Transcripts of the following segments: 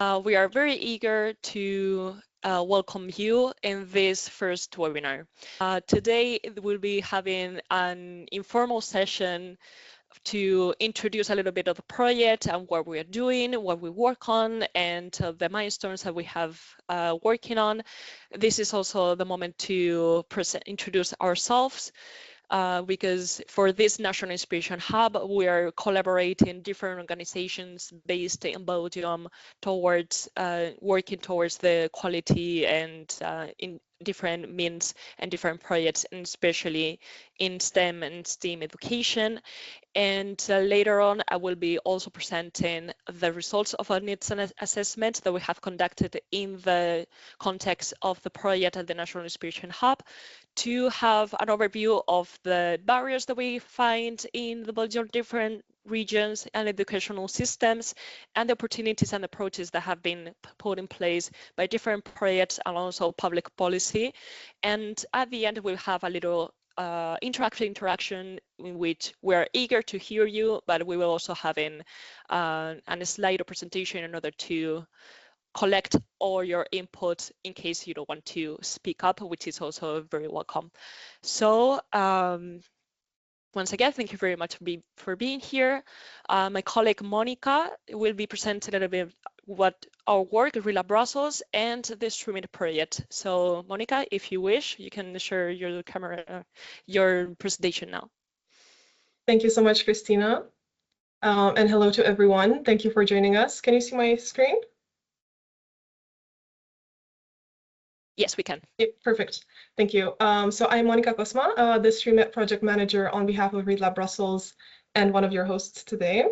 We are very eager to welcome you in this first webinar. Today we'll be having an informal session to introduce a little bit of the project and what we are doing, what we work on, and the milestones that we have working on. This is also the moment to introduce ourselves. Because for this National Inspiration Hub, we are collaborating different organizations based in Belgium towards working towards the quality and in different means and different projects, and especially in STEM and STEAM education. And later on, I will be also presenting the results of our needs and assessment that we have conducted in the context of the project at the National Inspiration Hub, to have an overview of the barriers that we find in the Belgian different regions and educational systems, and the opportunities and approaches that have been put in place by different projects and also public policy. And at the end, we'll have a little interactive interaction in which we're eager to hear you, but we will also have a slide or presentation in order to collect all your input in case you don't want to speak up, which is also very welcome. So once again, thank you very much for being here. My colleague Monica will be presenting a little bit what our work at ReadLab Brussels and the Streaming project. So Monica, if you wish, you can share your camera, your presentation now. Thank you so much, Christina. And hello to everyone. Thank you for joining us. Can you see my screen? Yes, we can. Yeah, perfect. Thank you. So I'm Monica 𝗂𝘁𝗶cie, the Streamit project manager on behalf of ReadLab Brussels and one of your hosts today.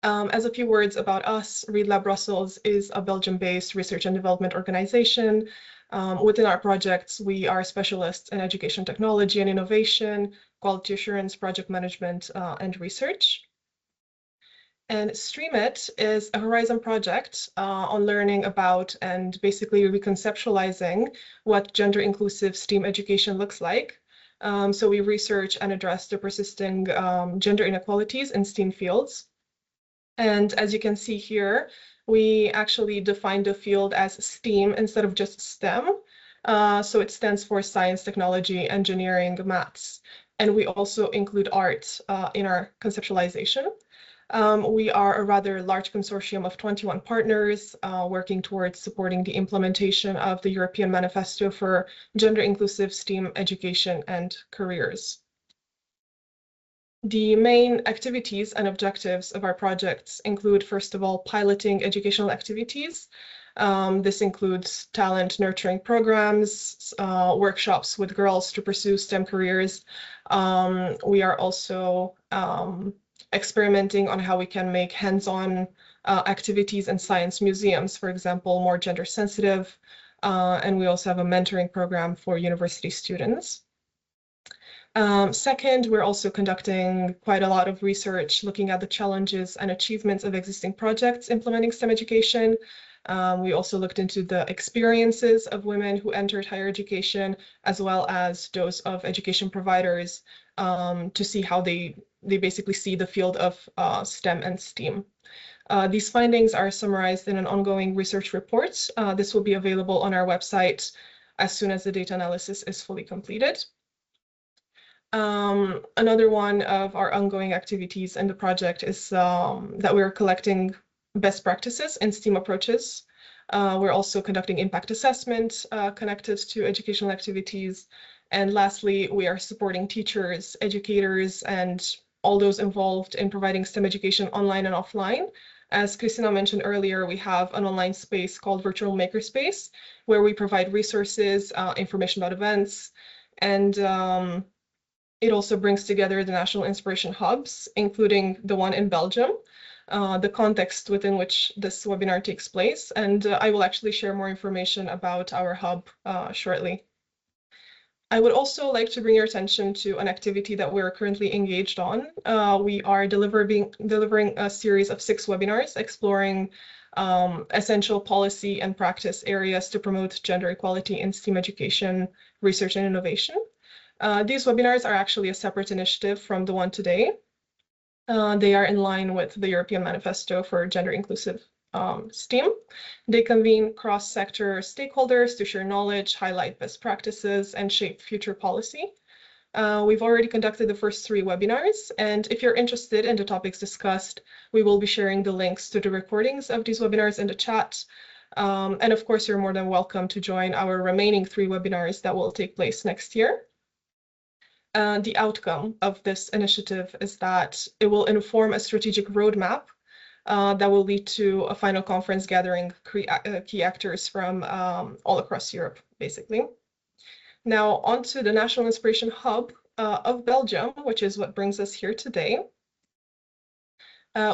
As a few words about us, ReadLab Brussels is a Belgium-based research and development organization. Within our projects, we are specialists in education technology and innovation, quality assurance, project management, and research. And Streamit is a Horizon project on learning about and basically reconceptualizing what gender-inclusive STEAM education looks like. So we research and address the persisting gender inequalities in STEAM fields. And as you can see here, we actually defined the field as STEAM instead of just STEM. So it stands for science, technology, engineering, maths. And we also include art in our conceptualization. We are a rather large consortium of 21 partners working towards supporting the implementation of the European Manifesto for Gender-Inclusive STEAM Education and Careers. The main activities and objectives of our projects include, first of all, piloting educational activities. This includes talent nurturing programs, workshops with girls to pursue STEM careers. We are also experimenting on how we can make hands-on activities in science museums, for example, more gender sensitive. And we also have a mentoring program for university students. Second, we're also conducting quite a lot of research looking at the challenges and achievements of existing projects implementing STEM education. We also looked into the experiences of women who entered higher education, as well as those of education providers, to see how they basically see the field of STEM and STEAM. These findings are summarized in an ongoing research report. This will be available on our website as soon as the data analysis is fully completed. Another one of our ongoing activities in the project is that we're collecting best practices in STEAM approaches. We're also conducting impact assessment connected to educational activities. And lastly, we are supporting teachers, educators, and all those involved in providing STEM education online and offline. As Christina mentioned earlier, we have an online space called Virtual Makerspace, where we provide resources, information about events, and it also brings together the National Inspiration Hubs, including the one in Belgium, the context within which this webinar takes place. And I will actually share more information about our hub shortly. I would also like to bring your attention to an activity that we're currently engaged on. We are delivering a series of 6 webinars exploring essential policy and practice areas to promote gender equality in STEAM education, research, and innovation. These webinars are actually a separate initiative from the one today. They are in line with the European Manifesto for Gender-Inclusive STEAM. They convene cross-sector stakeholders to share knowledge, highlight best practices, and shape future policy. We've already conducted the first 3 webinars, and if you're interested in the topics discussed, we will be sharing the links to the recordings of these webinars in the chat. And of course, you're more than welcome to join our remaining 3 webinars that will take place next year. The outcome of this initiative is that it will inform a strategic roadmap that will lead to a final conference gathering key actors from all across Europe, basically. Now, on to the National Inspiration Hub of Belgium, which is what brings us here today.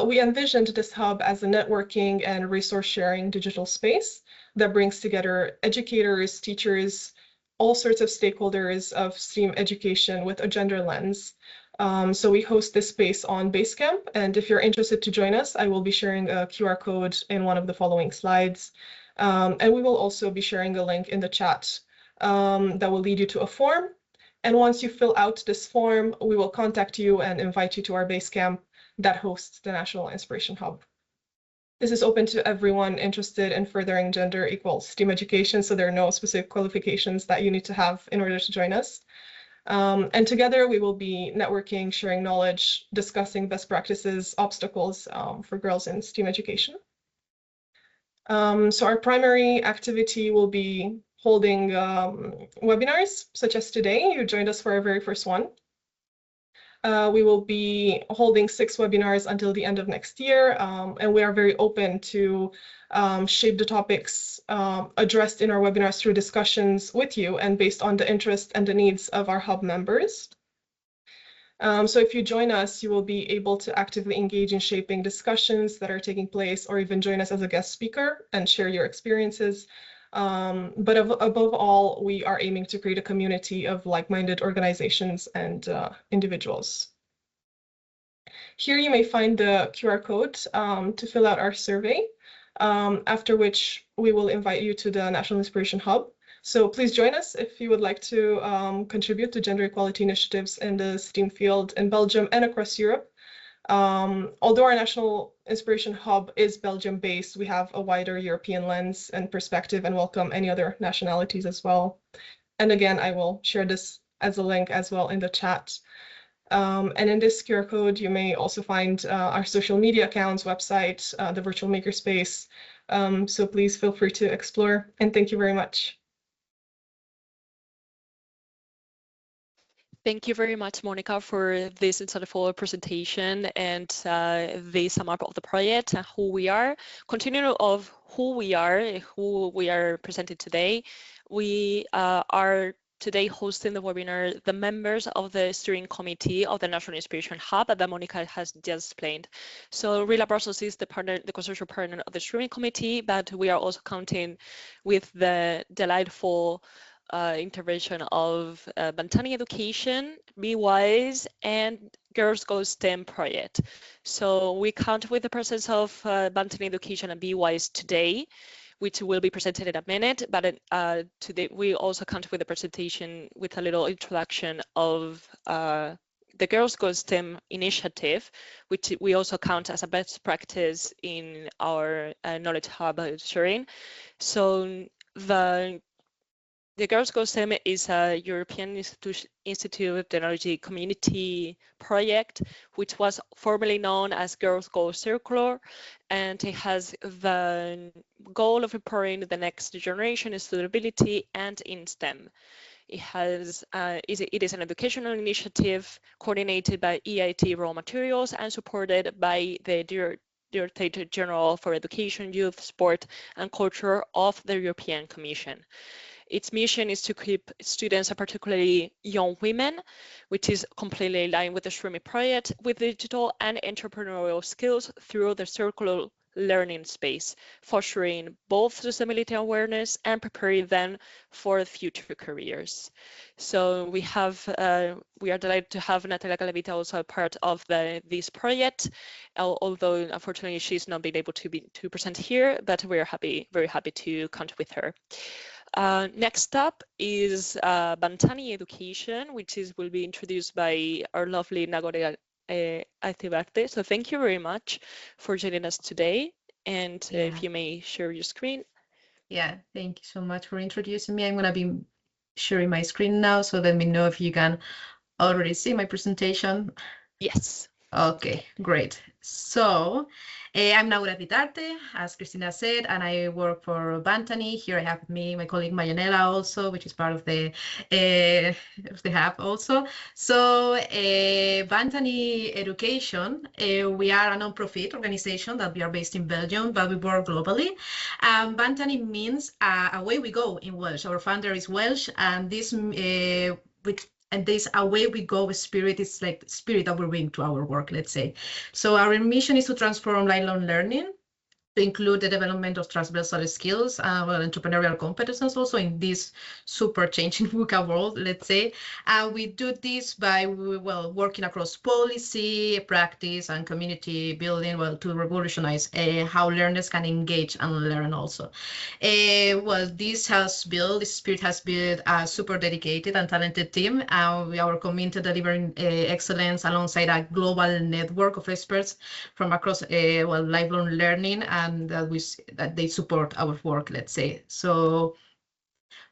We envisioned this hub as a networking and resource-sharing digital space that brings together educators, teachers, all sorts of stakeholders of STEAM education with a gender lens. So we host this space on Basecamp, and if you're interested to join us, I will be sharing a QR code in one of the following slides. And we will also be sharing a link in the chat that will lead you to a form. And once you fill out this form, we will contact you and invite you to our Basecamp that hosts the National Inspiration Hub. This is open to everyone interested in furthering gender equal STEAM education, so there are no specific qualifications that you need to have in order to join us. And together we will be networking, sharing knowledge, discussing best practices, obstacles for girls in STEAM education. So our primary activity will be holding webinars, such as today. You joined us for our very first one. We will be holding 6 webinars until the end of next year, and we are very open to shape the topics addressed in our webinars through discussions with you and based on the interest and the needs of our hub members. So if you join us, you will be able to actively engage in shaping discussions that are taking place, or even join us as a guest speaker and share your experiences. But above all, we are aiming to create a community of like-minded organizations and individuals. Here you may find the QR code to fill out our survey, after which we will invite you to the National Inspiration Hub. So please join us if you would like to contribute to gender equality initiatives in the STEAM field in Belgium and across Europe. Although our National Inspiration Hub is Belgium-based, we have a wider European lens and perspective and welcome any other nationalities as well. And again, I will share this as a link as well in the chat. And in this QR code, you may also find our social media accounts, website, the virtual makerspace. So please feel free to explore, and thank you very much. Thank you very much, Monica, for this insightful presentation and the sum up of the project and who we are. Continuing of who we are presenting today, we are today hosting the webinar, the members of the steering committee of the National Inspiration Hub that Monica has just explained. So ReadLab Brussels is the consortium partner of the steering committee, but we are also counting with the delightful intervention of Bantani Education, BeWise, and GirlsGoSTEM project. So we count with the presence of Bantani Education and BeWise today, which will be presented in a minute, but today we also count with the presentation with a little introduction of the GirlsGoSTEM initiative, which we also count as a best practice in our knowledge hub sharing. So the GirlsGoSTEM is a European Institute of Technology community project, which was formerly known as GirlsGoSTEM, and it has the goal of empowering the next generation in sustainability and in STEM. It is an educational initiative coordinated by EIT Raw Materials and supported by the Directorate General for Education, Youth, Sport and Culture of the European Commission. Its mission is to equip students, and particularly young women, which is completely in line with the 𝗏𝗏 project, with digital and entrepreneurial skills through the circular learning space, fostering both sustainability awareness and preparing them for future careers. So we are delighted to have Natalia Galavita also a part of this project, although unfortunately she's not been able to present here, but we are very happy to count with her. Next up is Bantani Education, which will be introduced by our lovely 𝗕𝗿𝗿𝗶𝗂𝗏. So thank you very much for joining us today. And if you may share your screen. Yeah, thank you so much for introducing me. I'm going to be sharing my screen now, so let me know if you can already see my presentation. Yes. Okay, great. So I'm Laura Vitarte, as Cristina said, and I work for Bantani. Here I have my colleague Mayanela also, which is part of the hub also. So Bantani Education, we are a non-profit organization that we are based in Belgium, but we work globally. Bantani means away we go in Welsh. Our founder is Welsh, and this away we go spirit is like the spirit that we bring to our work, let's say. So our mission is to transform lifelong learning to include the development of transversal skills, entrepreneurial competences also in this super changing VUCA world, let's say. We do this by, working across policy, practice, and community building, to revolutionize how learners can engage and learn also. This spirit has built a super dedicated and talented team. We are committed to delivering excellence alongside a global network of experts from across lifelong learning, and that they support our work, let's say. So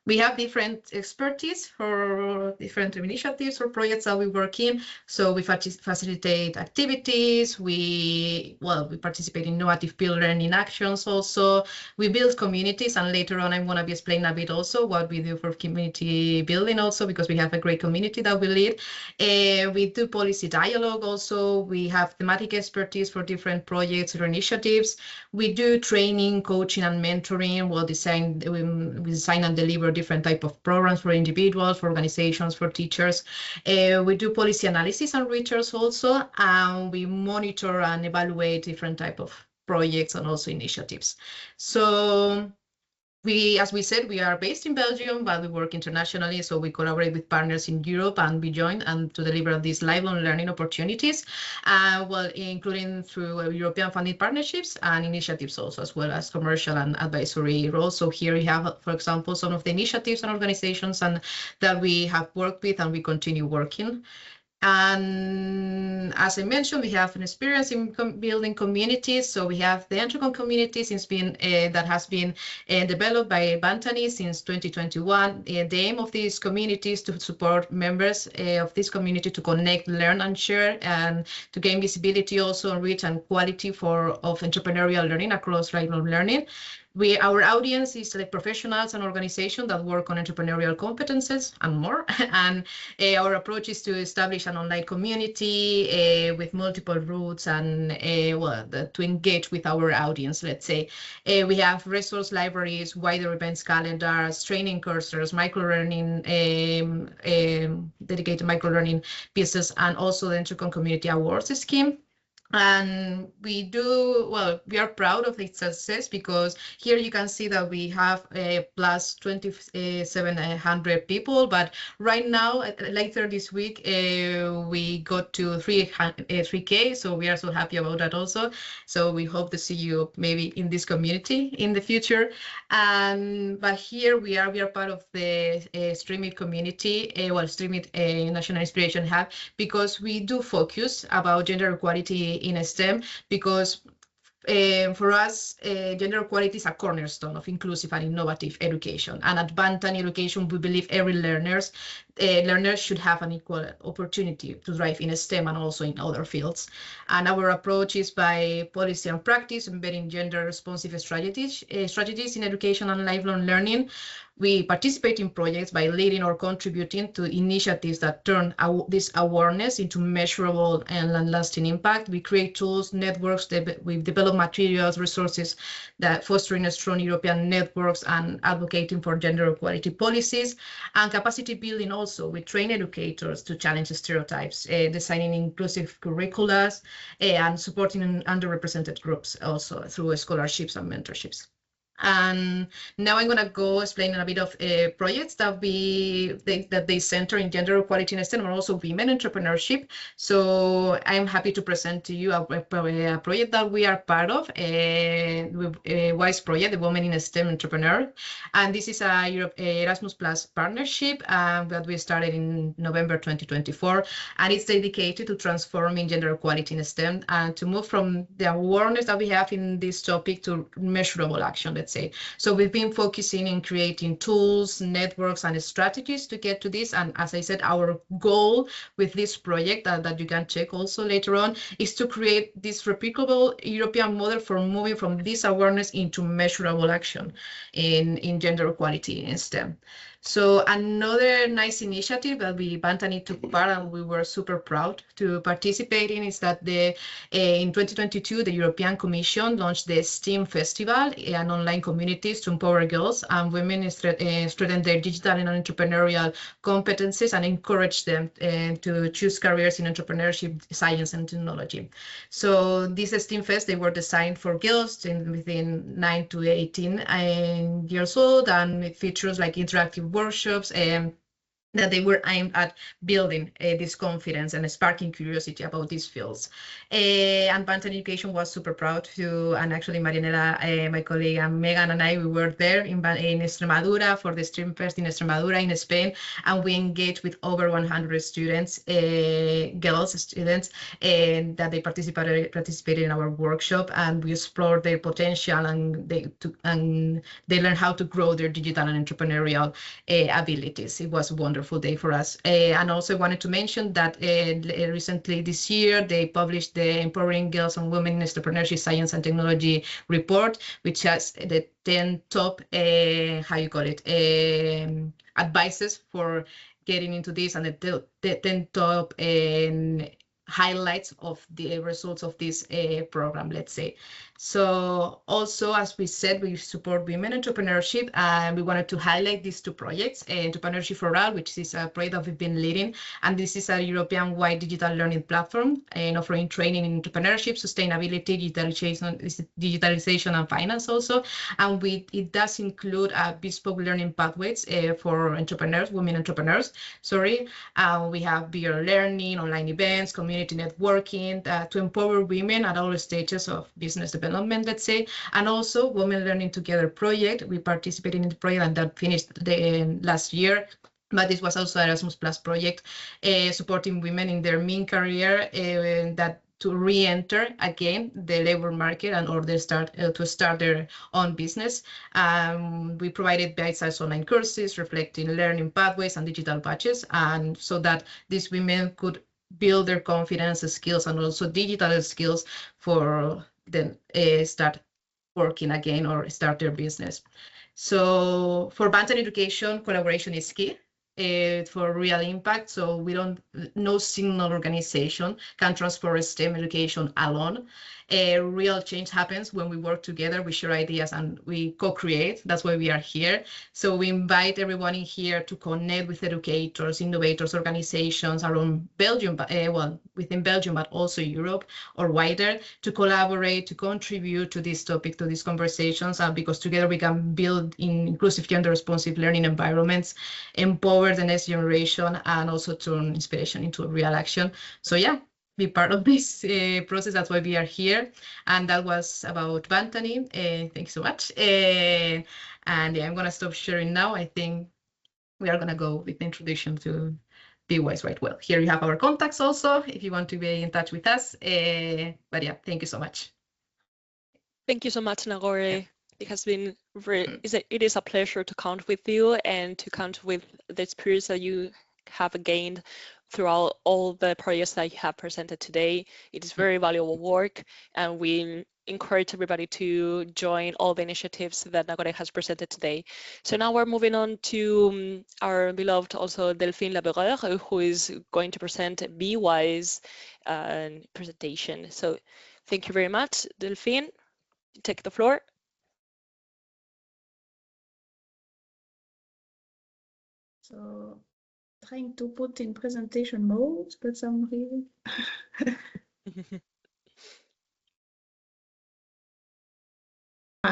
we have different expertise for different initiatives or projects that we work in. So we facilitate activities, we participate in innovative peer learning actions also. We build communities, and later on I'm going to be explaining a bit also what we do for community building also, because we have a great community that we lead. We do policy dialogue also. We have thematic expertise for different projects or initiatives. We do training, coaching, and mentoring. We design and deliver different type of programs for individuals, for organizations, for teachers. We do policy analysis and research also, and we monitor and evaluate different type of projects and also initiatives. So as we said, we are based in Belgium, but we work internationally. So we collaborate with partners in Europe and beyond, and to deliver these lifelong learning opportunities, including through European funded partnerships and initiatives also, as well as commercial and advisory roles. So here you have, for example, some of the initiatives and organizations that we have worked with and we continue working. And as I mentioned, we have an experience in building communities. So we have the Entrecon community that has been developed by Bantani since 2021. The aim of these communities to support members of this community to connect, learn, and share, and to gain visibility also, reach, and quality of entrepreneurial learning across lifelong learning. Our audience is like professionals and organizations that work on entrepreneurial competences and more. And our approach is to establish an online community with multiple routes and to engage with our audience, let's say. We have resource libraries, wider events calendars, training courses, microlearning, dedicated microlearning pieces, and also the Entrecon Community Awards scheme. And we are proud of its success, because here you can see that we have plus 2,700 people, but right now, later this week, we got to 3K, so we are so happy about that also. So we hope to see you maybe in this community in the future. But here we are part of the 𝗕𝗿 community, 𝗕𝗿 National Inspiration Hub, because we do focus about gender equality in STEM, because for us, gender equality is a cornerstone of inclusive and innovative education. And at Bantani Education, we believe every learners should have an equal opportunity to thrive in STEM and also in other fields. And our approach is by policy and practice, embedding gender-responsive strategies in education and lifelong learning. We participate in projects by leading or contributing to initiatives that turn this awareness into measurable and lasting impact. We create tools, networks, we develop materials, resources that fostering strong European networks and advocating for gender equality policies, and capacity building also. We train educators to challenge stereotypes, designing inclusive curricula, and supporting underrepresented groups also through scholarships and mentorships. And now I'm going to go explain a bit of projects that they center in gender equality in STEM and also women entrepreneurship. So I'm happy to present to you a project that we are part of, WISE project, the Women in STEM Entrepreneur. And this is a Erasmus Plus partnership that we started in November 2024. And it's dedicated to transforming gender equality in STEM and to move from the awareness that we have in this topic to measurable action, let's say. So we've been focusing in creating tools, networks, and strategies to get to this. And as I said, our goal with this project that you can check also later on is to create this replicable European model for moving from this awareness into measurable action in gender equality in STEM. So another nice initiative that Bantani took part and we were super proud to participate in is that in 2022, the European Commission launched the STEAM Festival, an online communities to empower girls and women, strengthen their digital and entrepreneurial competencies and encourage them to choose careers in entrepreneurship, science, and technology. So these STEAM Fest, they were designed for girls within 9 to 18 years old, and it features like interactive workshops that they were aimed at building this confidence and sparking curiosity about these fields. And Bantani Education was super proud to, and actually Marianela, my colleague, and Megan and I, we were there in Extremadura for the STEAM Fest in Extremadura in Spain, and we engaged with over 100 students, girls students, that they participated in our workshop, and we explored their potential, and they learned how to grow their digital and entrepreneurial abilities. It was a wonderful day for us. And also wanted to mention that recently this year, they published the Empowering Girls and Women in Entrepreneurship, Science and Technology report, which has the 10 top, advices for getting into this, and the 10 top highlights of the results of this program, let's say. So also, as we said, we support women entrepreneurship, and we wanted to highlight these two projects, Entrepreneurship for All, which is a project that we've been leading, and this is a European-wide digital learning platform and offering training in entrepreneurship, sustainability, digitalization, and finance also. And it does include bespoke learning pathways for entrepreneurs, women entrepreneurs, we have bigger learning, online events, community networking to empower women at all stages of business development, let's say. And also Women Learning Together project. We participated in the project, and that finished last year. But this was also an Erasmus Plus project, supporting women in their main career to re-enter again the labor market and or to start their own business. We provided bite-sized online courses reflecting learning pathways and digital badges, and so that these women could build their confidence, skills, and also digital skills for them start working again or start their business. So for Bantani Education, collaboration is key for real impact. So no single organization can transform STEM education alone. Real change happens when we work together, we share ideas, and we co-create. That's why we are here. So we invite everyone in here to connect with educators, innovators, organizations around Belgium, within Belgium, but also Europe or wider, to collaborate, to contribute to this topic, to these conversations, because together we can build inclusive, gender-responsive learning environments, empower the next generation, and also turn inspiration into a real action. So yeah, be part of this process. That's why we are here. And that was about Bantani. Thank you so much. And yeah, I'm going to stop sharing now. I think we are going to go with the introduction to BeWise right well. Here you have our contacts also, if you want to be in touch with us. But yeah, thank you so much. Thank you so much, Nagore. Yeah. It has been it is a pleasure to count with you and to count with the experience that you have gained throughout all the projects that you have presented today. It is very valuable work, and we encourage everybody to join all the initiatives that Nagore has presented today. So now we're moving on to our beloved also Delphine Labereur, who is going to present BeWise presentation. So thank you very much, Delphine. Take the floor. So trying to put in presentation mode, but some reason.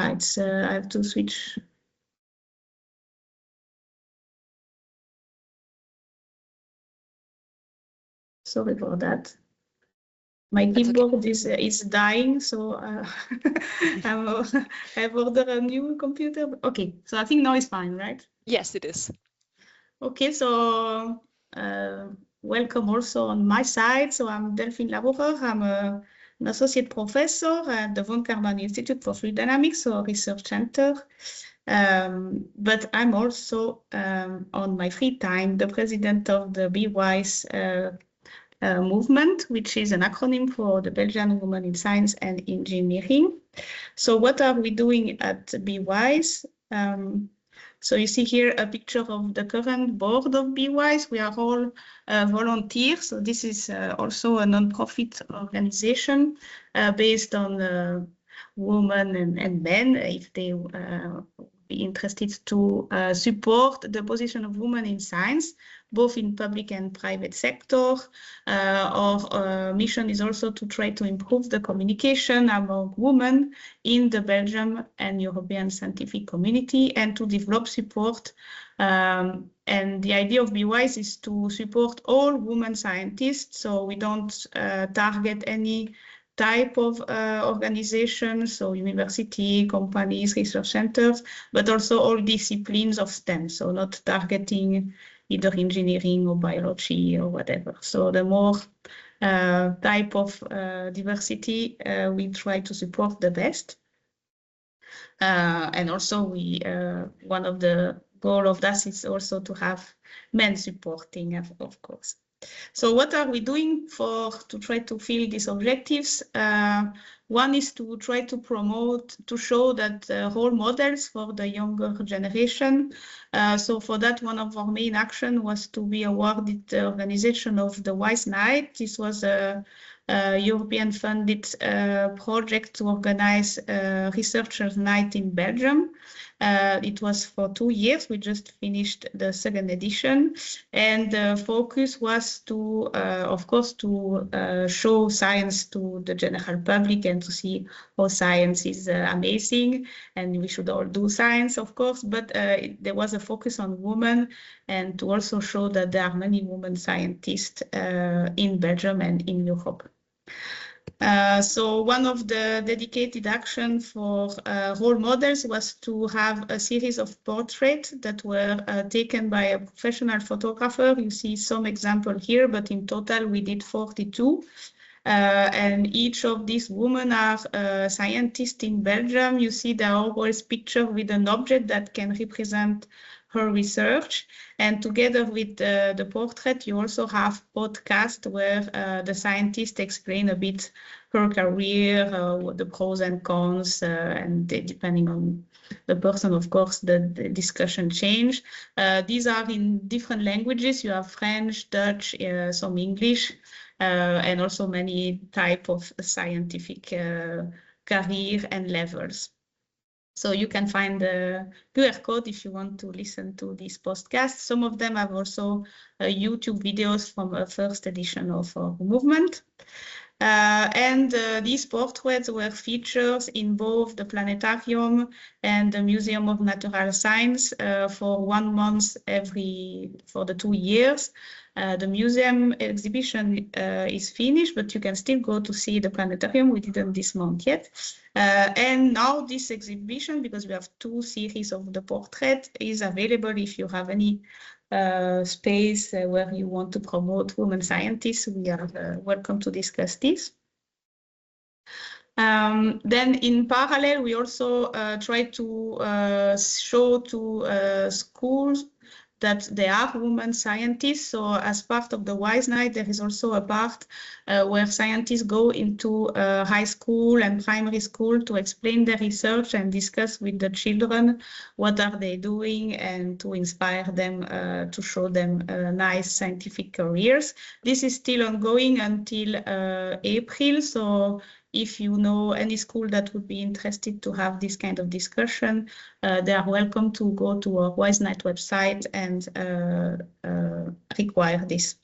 it's I have to switch. Sorry for that. My keyboard is dying, so I've ordered a new computer. Okay, so I think now it's fine, right? Yes, it is. Okay, so welcome also on my side. So I'm Delphine Labourer. I'm an associate professor at the von Karman Institute for Fluid Dynamics, so research center. But I'm also, on my free time, the president of the BeWise movement, which is an acronym for the Belgian Women in Science and Engineering. So what are we doing at BeWise? So you see here a picture of the current board of BeWise. We are all volunteers. So this is also a non-profit organization based on women and men, if they be interested to support the position of women in science, both in public and private sector. Our mission is also to try to improve the communication among women in the Belgian and European scientific community and to develop support. And the idea of BeWise is to support all women scientists, so we don't target any type of organization, so university, companies, research centers, but also all disciplines of STEM, so not targeting either engineering or biology or whatever. So the more type of diversity we try to support the best. And also we one of the goals of that is also to have men supporting, of course. So what are we doing to try to fill these objectives? One is to try to promote, to show that role models for the younger generation. So for that, one of our main action was to be awarded the organization of the WISE Night. This was a European funded project to organize a researchers night in Belgium. It was for 2 years. We just finished the second edition, and the focus was to, of course, to show science to the general public and to see how science is amazing, and we should all do science, of course, but there was a focus on women and to also show that there are many women scientists in Belgium and in Europe. So one of the dedicated action for role models was to have a series of portraits that were taken by a professional photographer. You see some example here, but in total we did 42. And each of these women are scientists in Belgium. You see there are always pictures with an object that can represent her research. And together with the portrait, you also have podcast where the scientist explain a bit her career, the pros and cons, and depending on the person, of course, the discussion change. These are in different languages. You have French, Dutch, some English, and also many type of scientific career and levels. So you can find the QR code if you want to listen to this podcast. Some of them have also YouTube videos from a first edition of our movement. And these portraits were featured in both the planetarium and the Museum of Natural Science for 1 month for the 2 years. The museum exhibition is finished, but you can still go to see the planetarium. We didn't this month yet. And now this exhibition, because we have 2 series of the portrait, is available if you have any space where you want to promote women scientists. We are welcome to discuss this. Then in parallel, we also try to show to schools that there are women scientists. So as part of the WISE Night, there is also a part where scientists go into high school and primary school to explain their research and discuss with the children what are they doing and to inspire them, to show them nice scientific careers. This is still ongoing until April. So if you know any school that would be interested to have this kind of discussion, they are welcome to go to our WISE Night website and require this.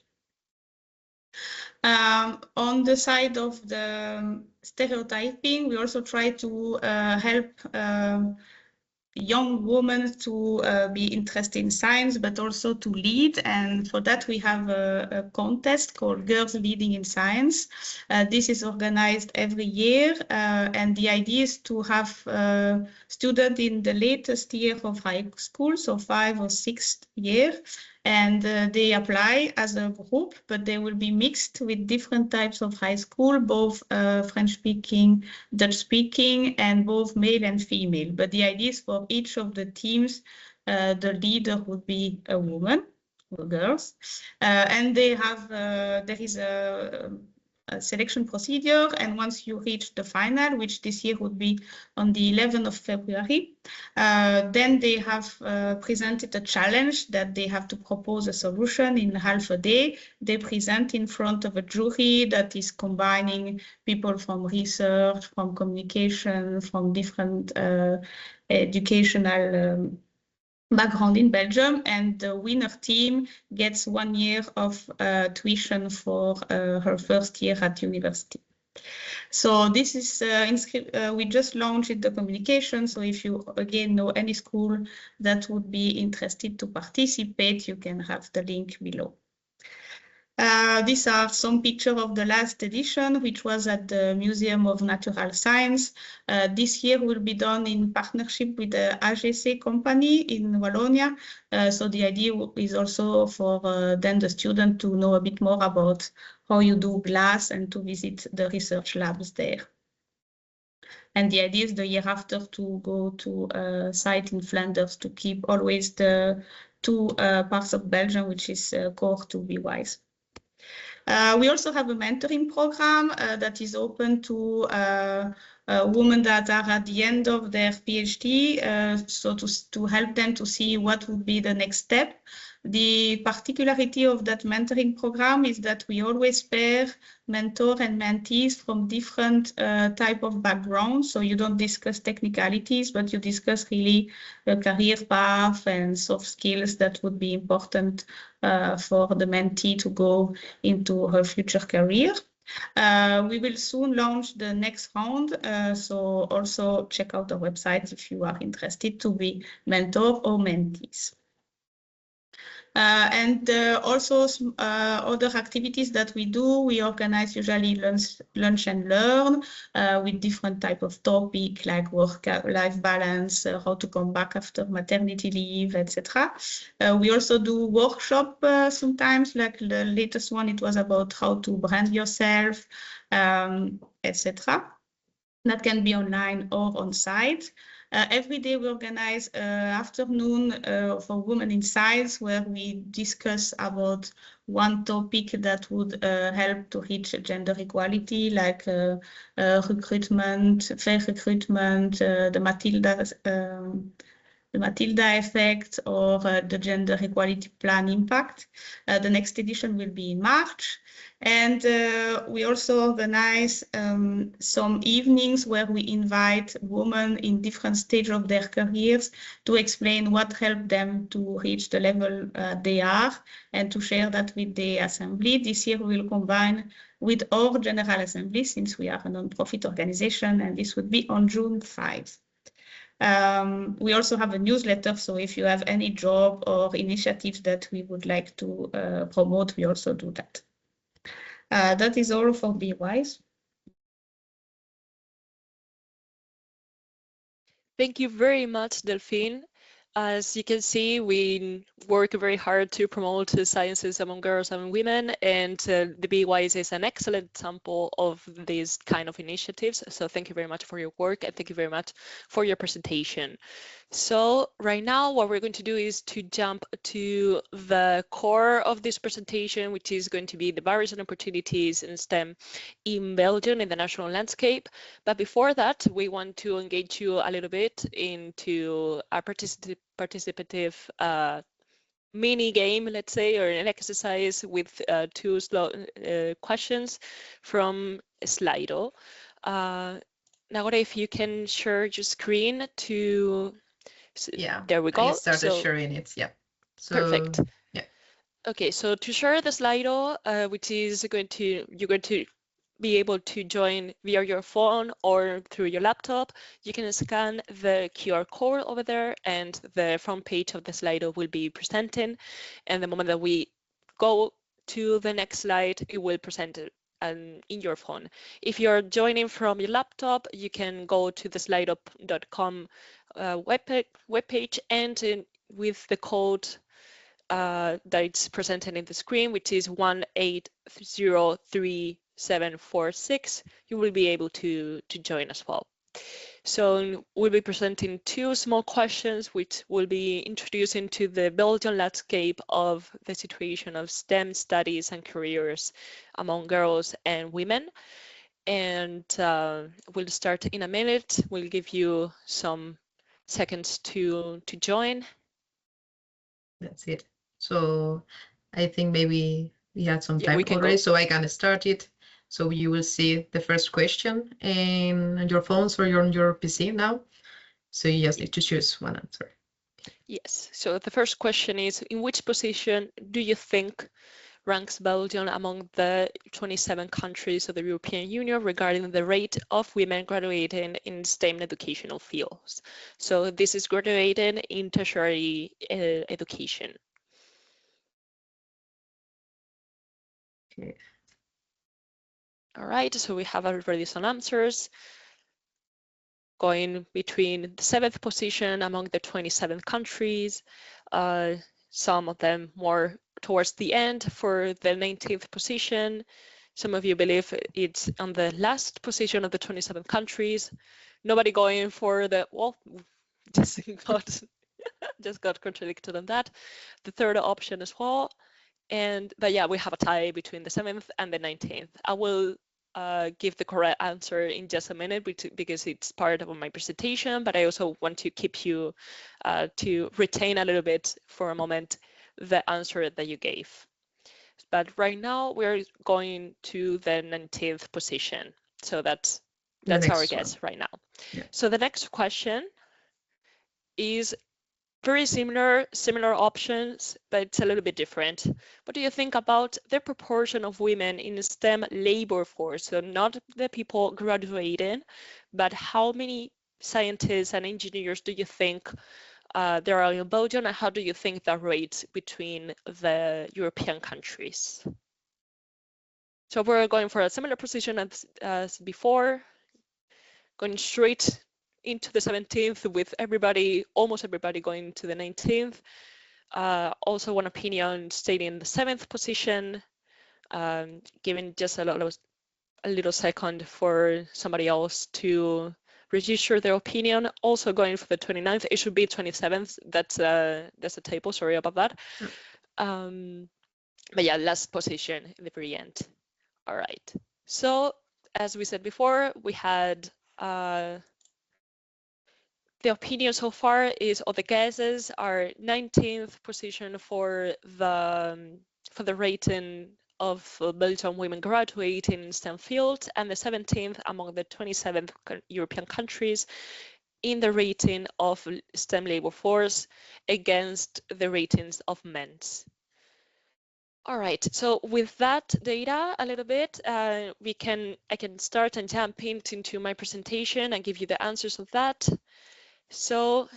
On the side of the stereotyping, we also try to help young women to be interested in science, but also to lead. And for that, we have a contest called Girls Leading in Science. This is organized every year. And the idea is to have students in the latest year of high school, so 5th or 6th year. And they apply as a group, but they will be mixed with different types of high school, both French-speaking, Dutch-speaking, and both male and female. But the idea is for each of the teams, the leader would be a woman, or girls. And they have, there is a selection procedure, and once you reach the final, which this year would be on the 11th of February, then they have presented a challenge that they have to propose a solution in half a day. They present in front of a jury that is combining people from research, from communication, from different educational background in Belgium, and the winner team gets 1 year of tuition for her first year at university. So this is, we just launched the communication. So if you again know any school that would be interested to participate, you can have the link below. These are some pictures of the last edition, which was at the Museum of Natural Science. This year will be done in partnership with the AGC company in Wallonia. So the idea is also for then the student to know a bit more about how you do glass and to visit the research labs there. And the idea is the year after to go to a site in Flanders to keep always the 2 parts of Belgium, which is core to BeWise. We also have a mentoring program that is open to women that are at the end of their PhD, so to help them to see what would be the next step. The particularity of that mentoring program is that we always pair mentor and mentees from different type of backgrounds. So you don't discuss technicalities, but you discuss really the career path and soft skills that would be important for the mentee to go into her future career. We will soon launch the next round, so also check out the website if you are interested to be mentor or mentees. And also other activities that we do, we organize usually lunch and learn with different type of topic like work-life balance, how to come back after maternity leave, etc. We also do workshop sometimes, like the latest one, it was about how to brand yourself, etc. That can be online or on site. Every day we organize afternoon for women in science where we discuss about one topic that would help to reach gender equality, like recruitment, fair recruitment, the Matilda effect, or the gender equality plan impact. The next edition will be in March. And we also organize some evenings where we invite women in different stages of their careers to explain what helped them to reach the level they are and to share that with the assembly. This year we will combine with our General Assembly since we are a non-profit organization, and this would be on June 5. We also have a newsletter, so if you have any job or initiatives that we would like to promote, we also do that. That is all for BeWise. Thank you very much, Delphine. As you can see, we work very hard to promote the sciences among girls and women, and the BeWise is an excellent example of these kind of initiatives. So thank you very much for your work, and thank you very much for your presentation. So right now, what we're going to do is to jump to the core of this presentation, which is going to be the barriers and opportunities in STEM in Belgium in the national landscape. But before that, we want to engage you a little bit into a participative mini game, let's say, or an exercise with 2 questions from Slido. Nagore, if you can share your screen to... Yeah, there we go. I started sharing it. Yeah. So, perfect. Yeah. Okay, so to share the Slido, which is you're going to be able to join via your phone or through your laptop, you can scan the QR code over there, and the front page of the Slido will be presenting. And the moment that we go to the next slide, it will present it in your phone. If you're joining from your laptop, you can go to the slido.com webpage, and with the code that it's presented in the screen, which is 1803746, you will be able to join as well. So we'll be presenting two small questions which will be introducing to the Belgian landscape of the situation of STEM studies and careers among girls and women. And we'll start in a minute. We'll give you some seconds to join. That's it. So I think maybe we had some time we can already, go. so I can start it. So you will see the first question on your phones or on your PC now. So you just need to choose one answer. Yes. So the first question is, in which position do you think ranks Belgium among the 27 countries of the European Union regarding the rate of women graduating in STEM educational fields? So this is graduating in tertiary education. Okay. All right, so we have already some answers. Going between the 7th position among the 27 countries, some of them more towards the end for the 19th position. Some of you believe it's on the last position of the 27 countries. Nobody going for the, well, just got contradicted on that. The third option as well. But yeah, we have a tie between the 7th and the 19th. I will give the correct answer in just a minute because it's part of my presentation, but I also want to keep you to retain a little bit for a moment the answer that you gave. But right now we're going to the 19th position. So that's our guess right now. Yeah. So the next question is very similar options, but it's a little bit different. What do you think about the proportion of women in the STEM labor force? So not the people graduating, but how many scientists and engineers do you think there are in Belgium, and how do you think that rates between the European countries? So we're going for a similar position as before, going straight into the 17th with almost everybody going to the 19th. Also one opinion stating the 7th position, giving just a little second for somebody else to register their opinion. Also going for the 29th, it should be 27th. That's a typo, sorry about that. But yeah, last position in the very end. All right. So as we said before, we had the opinion so far is, or the guesses are 19th position for the rating of Belgian women graduating in STEM fields, and the 17th among the 27 European countries in the rating of STEM labor force against the ratings of men's. All right, so with that data a little bit, I can start and jump into my presentation and give you the answers of that. So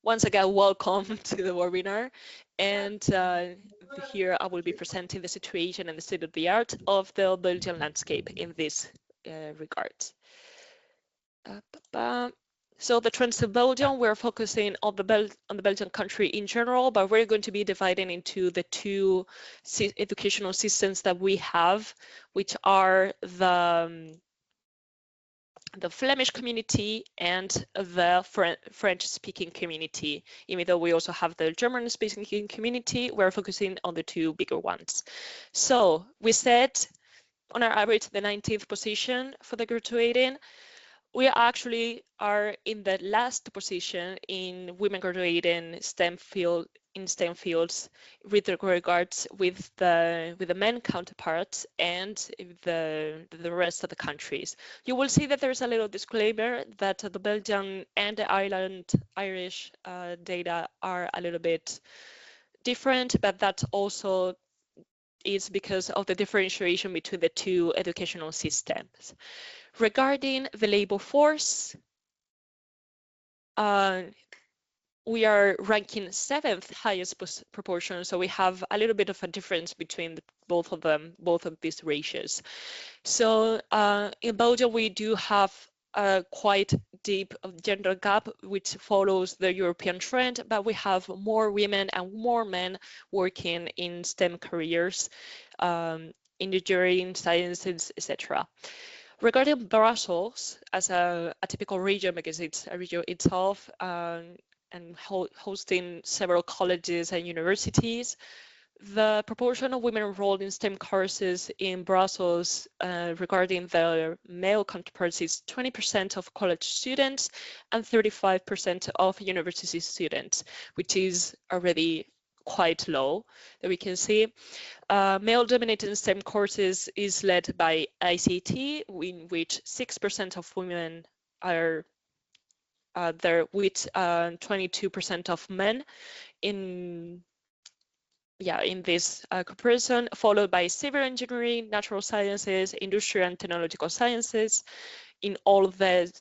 once again, welcome to the webinar. And here I will be presenting the situation and the state of the art of the Belgian landscape in this regard. So the trends in Belgium, we're focusing on the Belgian country in general, but we're going to be dividing into the two educational systems that we have, which are the Flemish community and the French-speaking community. Even though we also have the German-speaking community, we're focusing on the two bigger ones. So we said on our average the 19th position for the graduating. We actually are in the last position in women graduating STEM fields with regards with the men counterparts and the rest of the countries. You will see that there's a little disclaimer that the Belgian and the Irish data are a little bit different, but that's also is because of the differentiation between the two educational systems. Regarding the labor force, we are ranking 7th highest proportion, so we have a little bit of a difference between both of these ratios. So in Belgium, we do have a quite deep gender gap, which follows the European trend, but we have more women and more men working in STEM careers, engineering, sciences, etc. Regarding Brussels as a typical region, because it's a region itself, and hosting several colleges and universities, the proportion of women enrolled in STEM courses in Brussels regarding their male counterparts is 20% of college students and 35% of university students, which is already quite low, that we can see. Male-dominated STEM courses is led by ICT, in which 6% of women are there, with 22% of men in this comparison, followed by civil engineering, natural sciences, industrial and technological sciences. In all of those,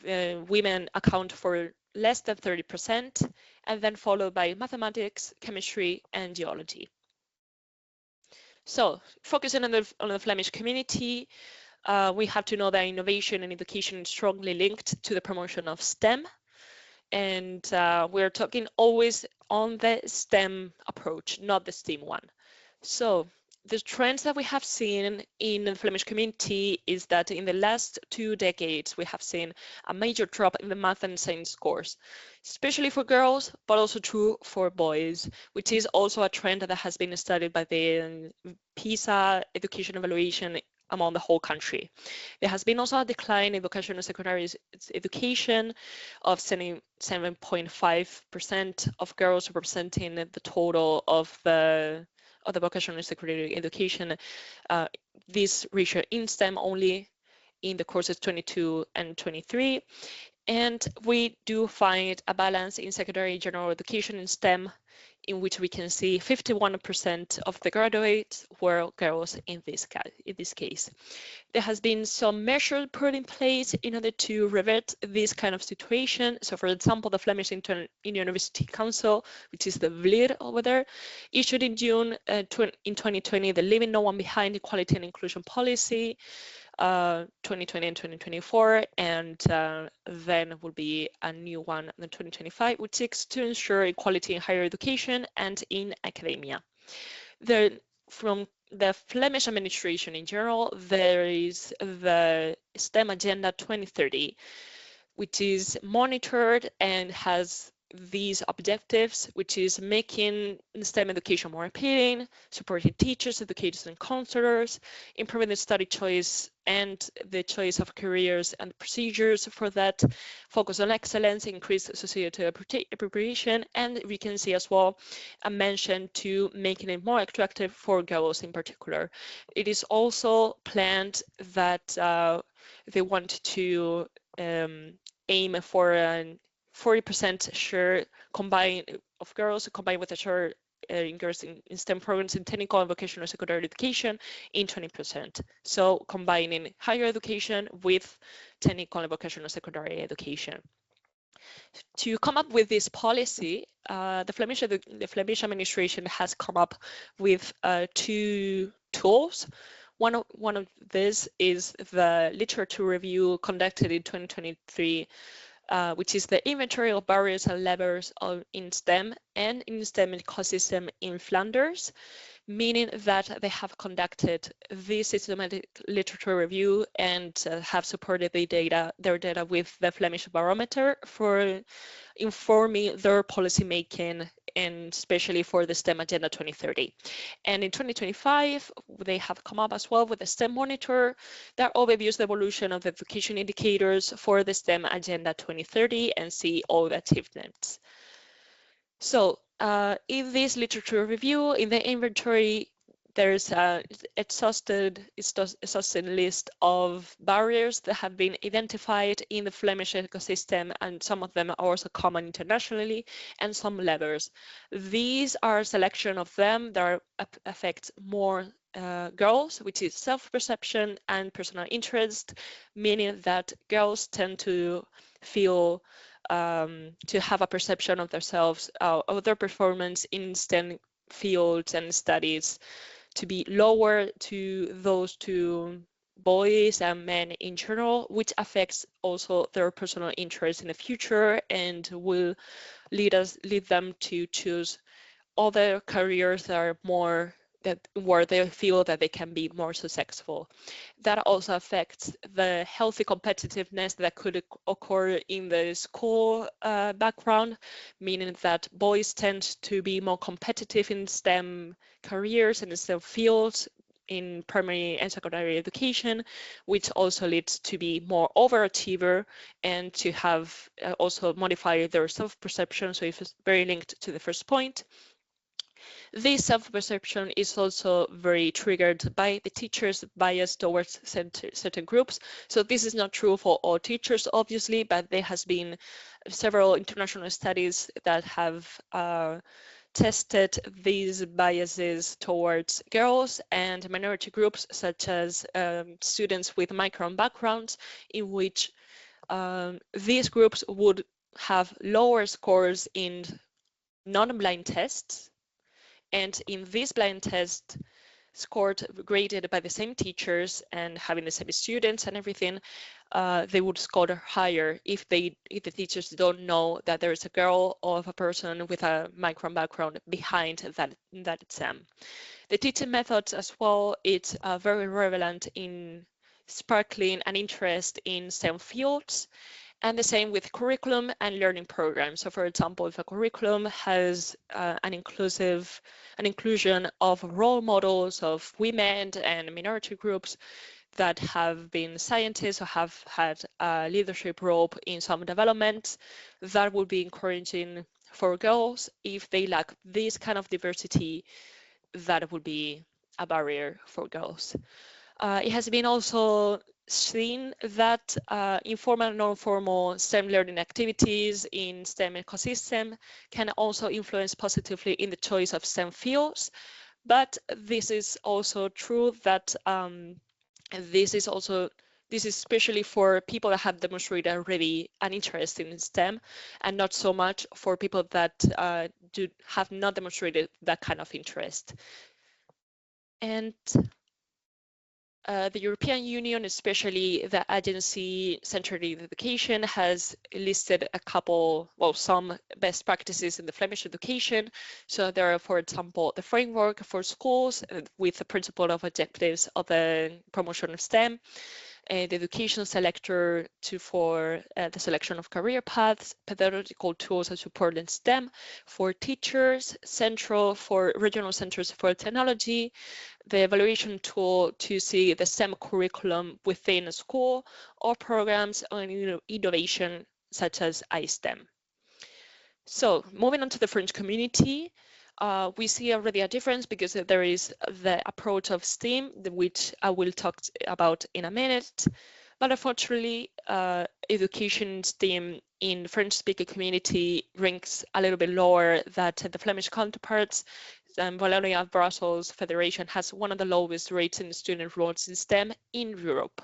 women account for less than 30%, and then followed by mathematics, chemistry, and geology. So, focusing on the Flemish community, we have to know that innovation and education is strongly linked to the promotion of STEM. And we're talking always on the STEM approach, not the STEAM one. So the trends that we have seen in the Flemish community is that in the last 2 decades, we have seen a major drop in the math and science scores, especially for girls, but also true for boys, which is also a trend that has been studied by the PISA education evaluation among the whole country. There has been also a decline in vocational secondary education of 7.5% of girls, representing the total of the vocational secondary education. This ratio in STEM only in the courses 22 and 23. And we do find a balance in secondary general education in STEM, in which we can see 51% of the graduates were girls in this case. There has been some measures put in place in order to revert this kind of situation. So, for example, the Flemish University Council, which is the VLIR over there, issued in June in 2020 the Leaving No One Behind Equality and Inclusion Policy, 2020 and 2024, and then will be a new one in 2025, which seeks to ensure equality in higher education and in academia. From the Flemish administration in general, there is the STEM Agenda 2030, which is monitored and has these objectives, which is making STEM education more appealing, supporting teachers, educators, and counselors, improving the study choice and the choice of careers and procedures for that, focus on excellence, increase societal appropriation, and we can see as well a mention to making it more attractive for girls in particular. It is also planned that they want to aim for an 40% share of girls combined with a share in girls in STEM programs in technical and vocational secondary education in 20%. So combining higher education with technical and vocational secondary education. To come up with this policy, the Flemish administration has come up with 2 tools. One of this is the literature review conducted in 2023, which is the inventory of barriers and levers in STEM and in STEM ecosystem in Flanders, meaning that they have conducted this systematic literature review and have supported their data with the Flemish barometer for informing their policy making, and especially for the STEM Agenda 2030. And in 2025, they have come up as well with a STEM monitor that overviews the evolution of the education indicators for the STEM Agenda 2030 and see all the achievements. So in this literature review, in the inventory, there's a exhausted list of barriers that have been identified in the Flemish ecosystem, and some of them are also common internationally, and some levers. These are a selection of them that affect more girls, which is self-perception and personal interest, meaning that girls tend to feel to have a perception of themselves, of their performance in STEM fields and studies, to be lower to those to boys and men in general, which affects also their personal interest in the future and will lead them to choose other careers that are more where they feel that they can be more successful. That also affects the healthy competitiveness that could occur in the school background, meaning that boys tend to be more competitive in STEM careers and STEM fields in primary and secondary education, which also leads to be more overachiever and to have also modify their self-perception. So it's very linked to the first point. This self-perception is also very triggered by the teacher's bias towards certain groups. So this is not true for all teachers, obviously, but there has been several international studies that have tested these biases towards girls and minority groups, such as students with migrant backgrounds, in which these groups would have lower scores in non-blind tests. And in this blind test, scored graded by the same teachers and having the same students and everything, they would score higher if the teachers don't know that there is a girl or a person with a migrant background behind that exam. The teaching methods as well, it's very relevant in sparkling an interest in STEM fields. And the same with curriculum and learning programs. So for example, if a curriculum has an inclusion of role models of women and minority groups that have been scientists or have had a leadership role in some development, that would be encouraging for girls. If they lack this kind of diversity, that would be a barrier for girls. It has been also seen that informal and non-formal STEM learning activities in STEM ecosystem can also influence positively in the choice of STEM fields. But this is also true that this is especially for people that have demonstrated already an interest in STEM, and not so much for people that have not demonstrated that kind of interest. And the European Union, especially the Agency Centered Education, has listed some best practices in the Flemish education. So there are, for example, the framework for schools with the principle of objectives of the promotion of STEM, the education selector for the selection of career paths, pedagogical tools and support in STEM for teachers, central for regional centers for technology, the evaluation tool to see the STEM curriculum within a school, or programs on innovation such as iSTEM. So moving on to the French community, we see already a difference because there is the approach of STEAM, which I will talk about in a minute. But unfortunately, education STEAM in French-speaking community ranks a little bit lower than the Flemish counterparts. ReadLab Brussels Federation has one of the lowest rates in student enrollment in STEM in Europe.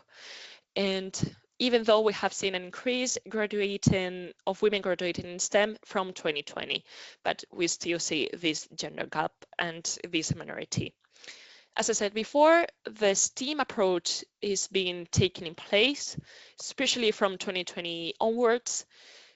And even though we have seen an increase of women graduating in STEM from 2020, but we still see this gender gap and this minority. As I said before, the STEAM approach is being taken in place, especially from 2020 onwards.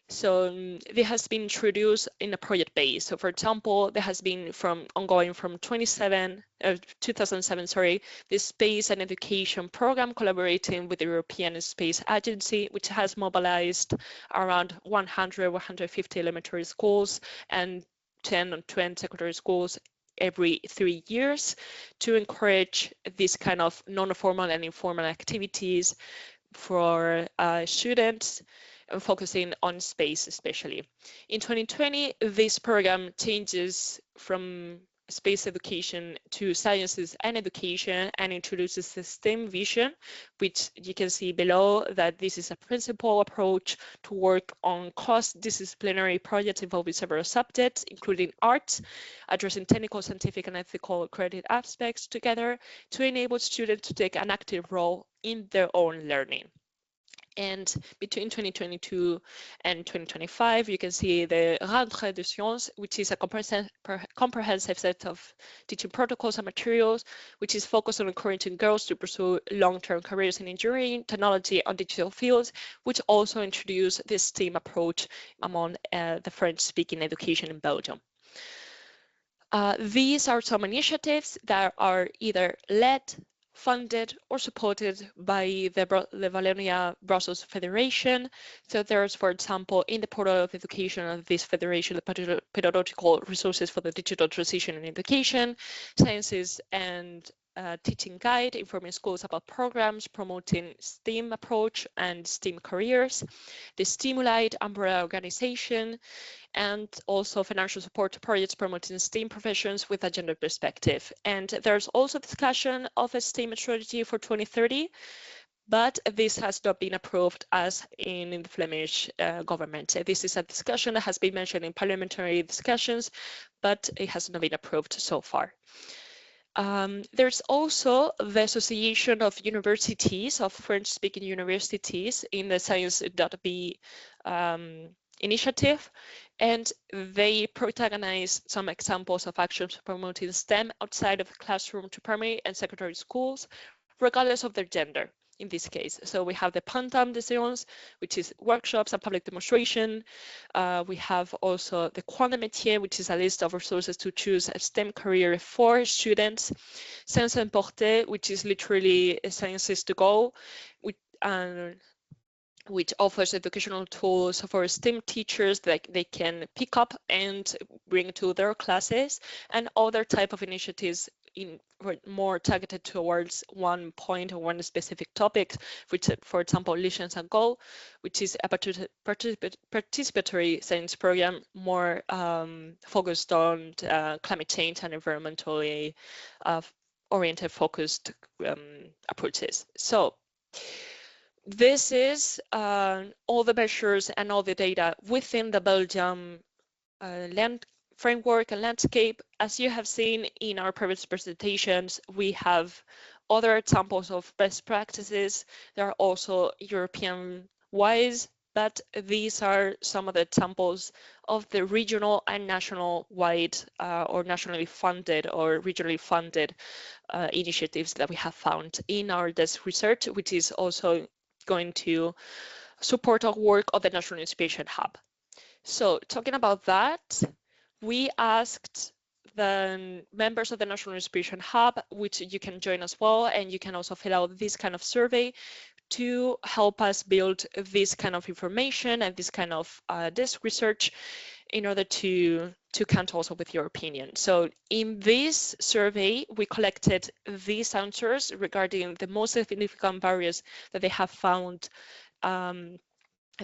So this has been introduced in a project base. So for example, there has been ongoing from 2007, the Space and Education Program collaborating with the European Space Agency, which has mobilized around 150 elementary schools and 10 or 20 secondary schools every 3 years to encourage this kind of non-formal and informal activities for students, focusing on space especially. In 2020, this program changes from space education to sciences and education and introduces the STEM vision, which you can see below that this is a principal approach to work on cross-disciplinary projects involving several subjects, including arts, addressing technical, scientific, and ethical credit aspects together to enable students to take an active role in their own learning. And between 2022 and 2025, you can see the rentrée de sciences, which is a comprehensive set of teaching protocols and materials, which is focused on encouraging girls to pursue long-term careers in engineering, technology, and digital fields, which also introduce this STEAM approach among the French-speaking education in Belgium. These are some initiatives that are either led, funded or supported by the Wallonia Brussels Federation. So there's, for example, in the portal of education of this federation, the pedagogical resources for the digital transition in education, sciences and teaching guide, informing schools about programs promoting STEAM approach and STEAM careers, the Stimulate umbrella organization, and also financial support to projects promoting STEAM professions with a gender perspective. And there's also discussion of a STEAM strategy for 2030, but this has not been approved as in the Flemish government. This is a discussion that has been mentioned in parliamentary discussions, but it has not been approved so far. There's also the Association of Universities, of French-speaking universities, in the 𝗖𝗄𝗃 initiative, and they protagonize some examples of actions promoting STEM outside of the classroom to primary and secondary schools, regardless of their gender. In this case, so we have the Bantani Education, which is workshops and public demonstration. We have also the 𝗓𝗏, which is a list of resources to choose a STEM career for students. 𝗕𝗏𝗄𝗃, which is literally sciences to go, which offers educational tools for STEM teachers that they can pick up and bring to their classes, and other type of initiatives more targeted towards one point or one specific topic, which, for example, 𝗕𝗏𝗃𝗀𝗃, which is a participatory science program more focused on climate change and environmentally oriented focused approaches. So this is all the measures and all the data within the Belgium land framework and landscape. As you have seen in our previous presentations, we have other examples of best practices. There are also European-wise, but these are some of the examples of the regional and national-wide or nationally funded or regionally funded initiatives that we have found in our desk research, which is also going to support our work of the National Inspiration Hub. So talking about that, we asked the members of the National Inspiration Hub, which you can join as well, and you can also fill out this kind of survey to help us build this kind of information and this kind of desk research in order to count also with your opinion. So in this survey, we collected these answers regarding the most significant barriers that they have found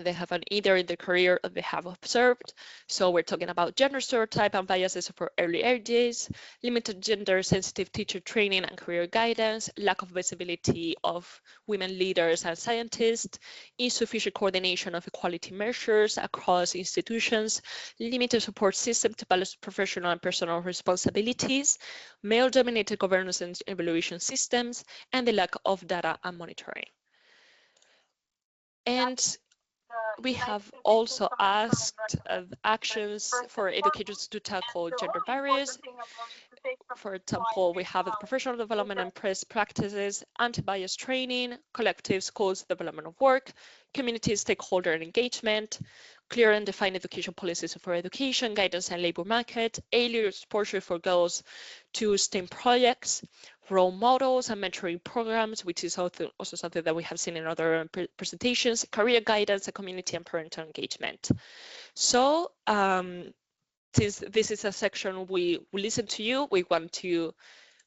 they have either in their career or they have observed. So we're talking about gender stereotype and biases for early ages, limited gender sensitive teacher training and career guidance, lack of visibility of women leaders and scientists, insufficient coordination of equality measures across institutions, limited support system to balance professional and personal responsibilities, male dominated governance and evaluation systems, and the lack of data and monitoring. And we have also asked actions for educators to tackle gender barriers. For example, we have professional development and best practices, anti-bias training, collective schools development of work, community stakeholder engagement, clear and defined education policies for education, guidance and labor market, early exposure for girls to STEM projects, role models and mentoring programs, which is also something that we have seen in other presentations, career guidance, and community and parental engagement. So since this is a section we listen to you, we want to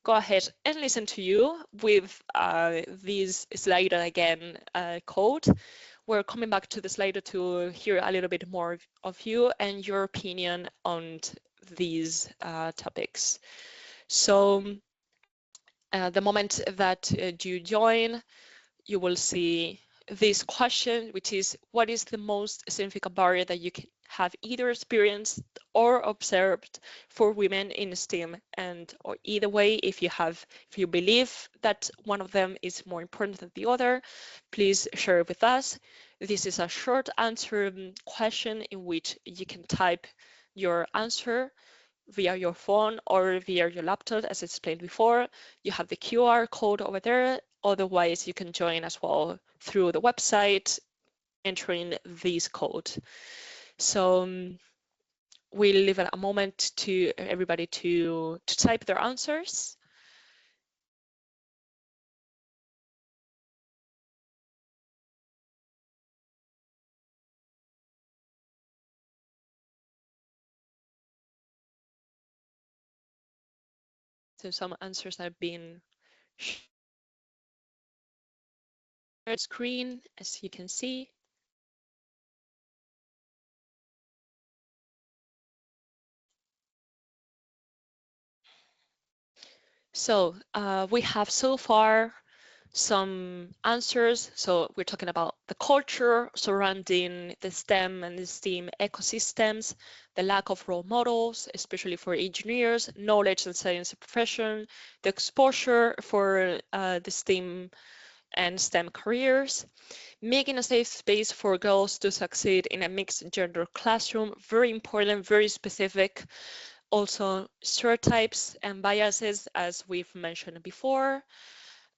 go ahead and listen to you with this Slido again code. We're coming back to the Slido to hear a little bit more of you and your opinion on these topics. So the moment that you join, you will see this question, which is, what is the most significant barrier that you can have either experienced or observed for women in STEM? And or either way, if you believe that one of them is more important than the other, please share it with us. This is a short answer question in which you can type your answer via your phone or via your laptop, as explained before. You have the QR code over there. Otherwise, you can join as well through the website, entering this code. So we'll leave it a moment to everybody to type their answers. So some answers have been shared on screen, as you can see. So we have so far some answers. So we're talking about the culture surrounding the STEM and the STEAM ecosystems, the lack of role models, especially for engineers, knowledge and science profession, the exposure for the STEAM and STEM careers, making a safe space for girls to succeed in a mixed gender classroom, very important, very specific. Also stereotypes and biases, as we've mentioned before.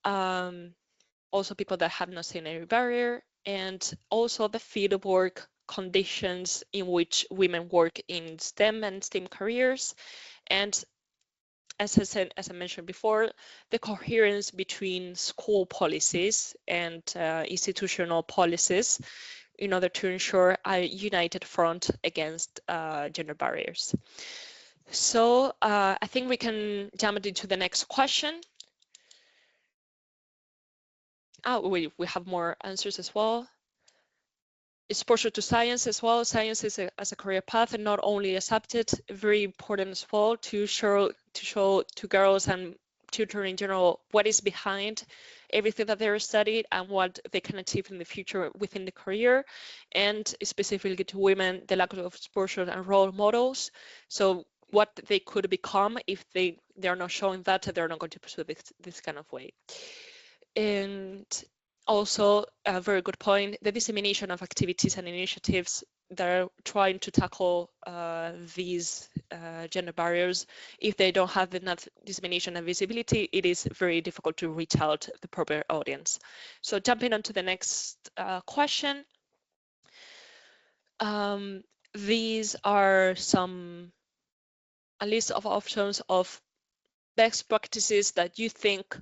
Also people that have not seen any barrier, and also the field work conditions in which women work in STEM and STEAM careers. And as I mentioned before, the coherence between school policies and institutional policies in order to ensure a united front against gender barriers. So I think we can jump into the next question. Oh, we have more answers as well. Exposure to science as well. Science is as a career path and not only a subject, very important as well to show to girls and children in general what is behind everything that they're studied and what they can achieve in the future within the career, and specifically to women, the lack of exposure and role models. So what they could become if they're not showing that, they're not going to pursue this kind of way. And also a very good point, the dissemination of activities and initiatives that are trying to tackle these gender barriers. If they don't have enough dissemination and visibility, it is very difficult to reach out the proper audience. So jumping on to the next question. These are a list of options of best practices that you think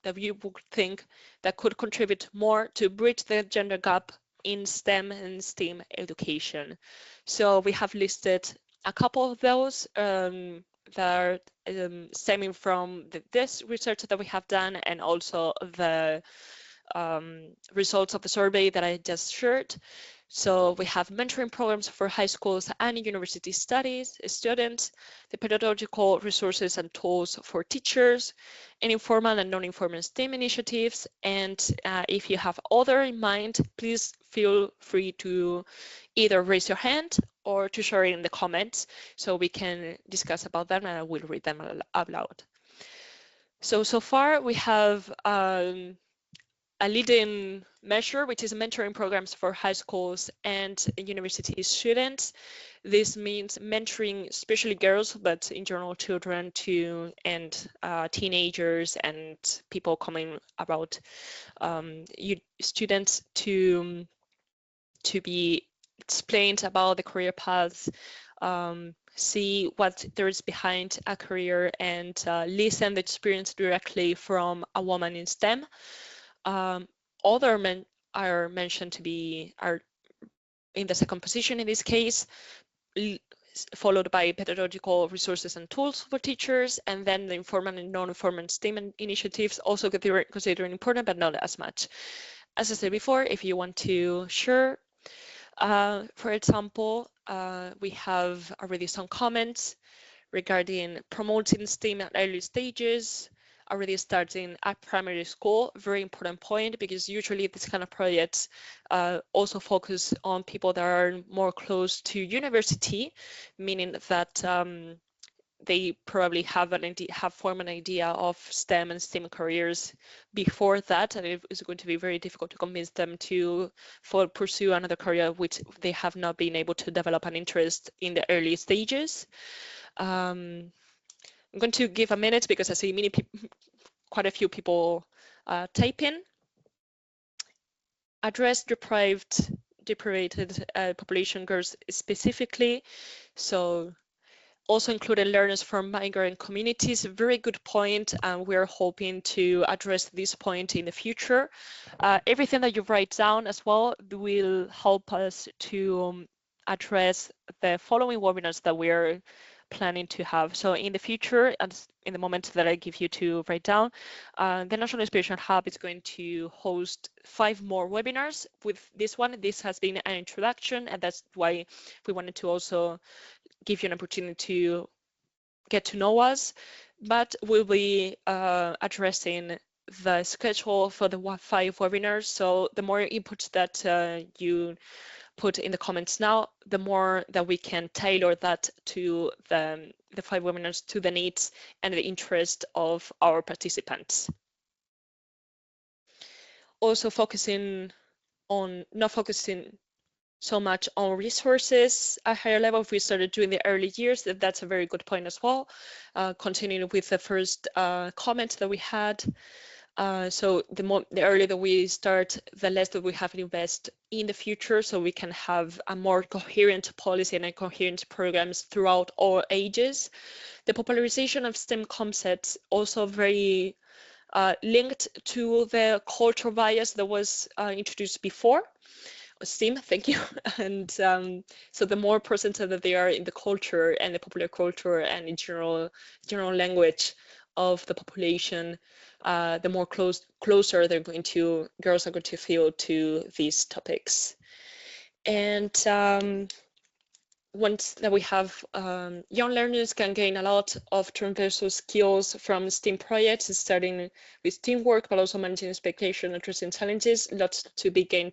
that you would think that could contribute more to bridge the gender gap in STEM and STEAM education. So we have listed a couple of those that are stemming from this research that we have done, and also the results of the survey that I just shared. So we have mentoring programs for high schools and university students, the pedagogical resources and tools for teachers, and informal and non-informal STEM initiatives. And if you have other in mind, please feel free to either raise your hand or to share it in the comments so we can discuss about them, and I will read them out loud. So far we have a leading measure, which is mentoring programs for high schools and university students. This means mentoring, especially girls, but in general children too, and teenagers and people coming about students to be explained about the career paths, see what there is behind a career, and listen the experience directly from a woman in STEM. Other men are mentioned to be in the second position in this case, followed by pedagogical resources and tools for teachers, and then the informal and non-informal STEM initiatives, also considered important, but not as much. As I said before, if you want to share For example, we have already some comments regarding promoting STEM at early stages, already starting at primary school. Very important point, because usually this kind of projects also focus on people that are more close to university, meaning that they probably have formed an idea of STEM and STEM careers before that, and it is going to be very difficult to convince them to pursue another career which they have not been able to develop an interest in the early stages. I'm going to give a minute because I see quite a few people typing. Address deprived population girls specifically. So also included learners from migrant communities. A very good point, and we're hoping to address this point in the future. Everything that you write down as well will help us to address the following webinars that we're planning to have. So in the future, and in the moment that I give you to write down, the National Inspiration Hub is going to host 5 more webinars. With this one, this has been an introduction, and that's why we wanted to also give you an opportunity to get to know us, but we'll be addressing the schedule for the 5 webinars. So the more inputs that you put in the comments now, the more that we can tailor that to the 5 webinars to the needs and the interest of our participants. Also not focusing so much on resources at higher level. If we started doing the early years, that's a very good point as well. Continuing with the first comment that we had. So the earlier that we start, the less that we have to invest in the future, so we can have a more coherent policy and coherent programs throughout all ages. The popularization of STEM concepts also very linked to the cultural bias that was introduced before. STEM, thank you. And so the more percentage that they are in the culture and the popular culture and in general language of the population, the more closer girls are going to feel to these topics. And once that we have young learners can gain a lot of transversal skills from STEAM projects, starting with teamwork, but also managing expectations, addressing challenges, lots to be gained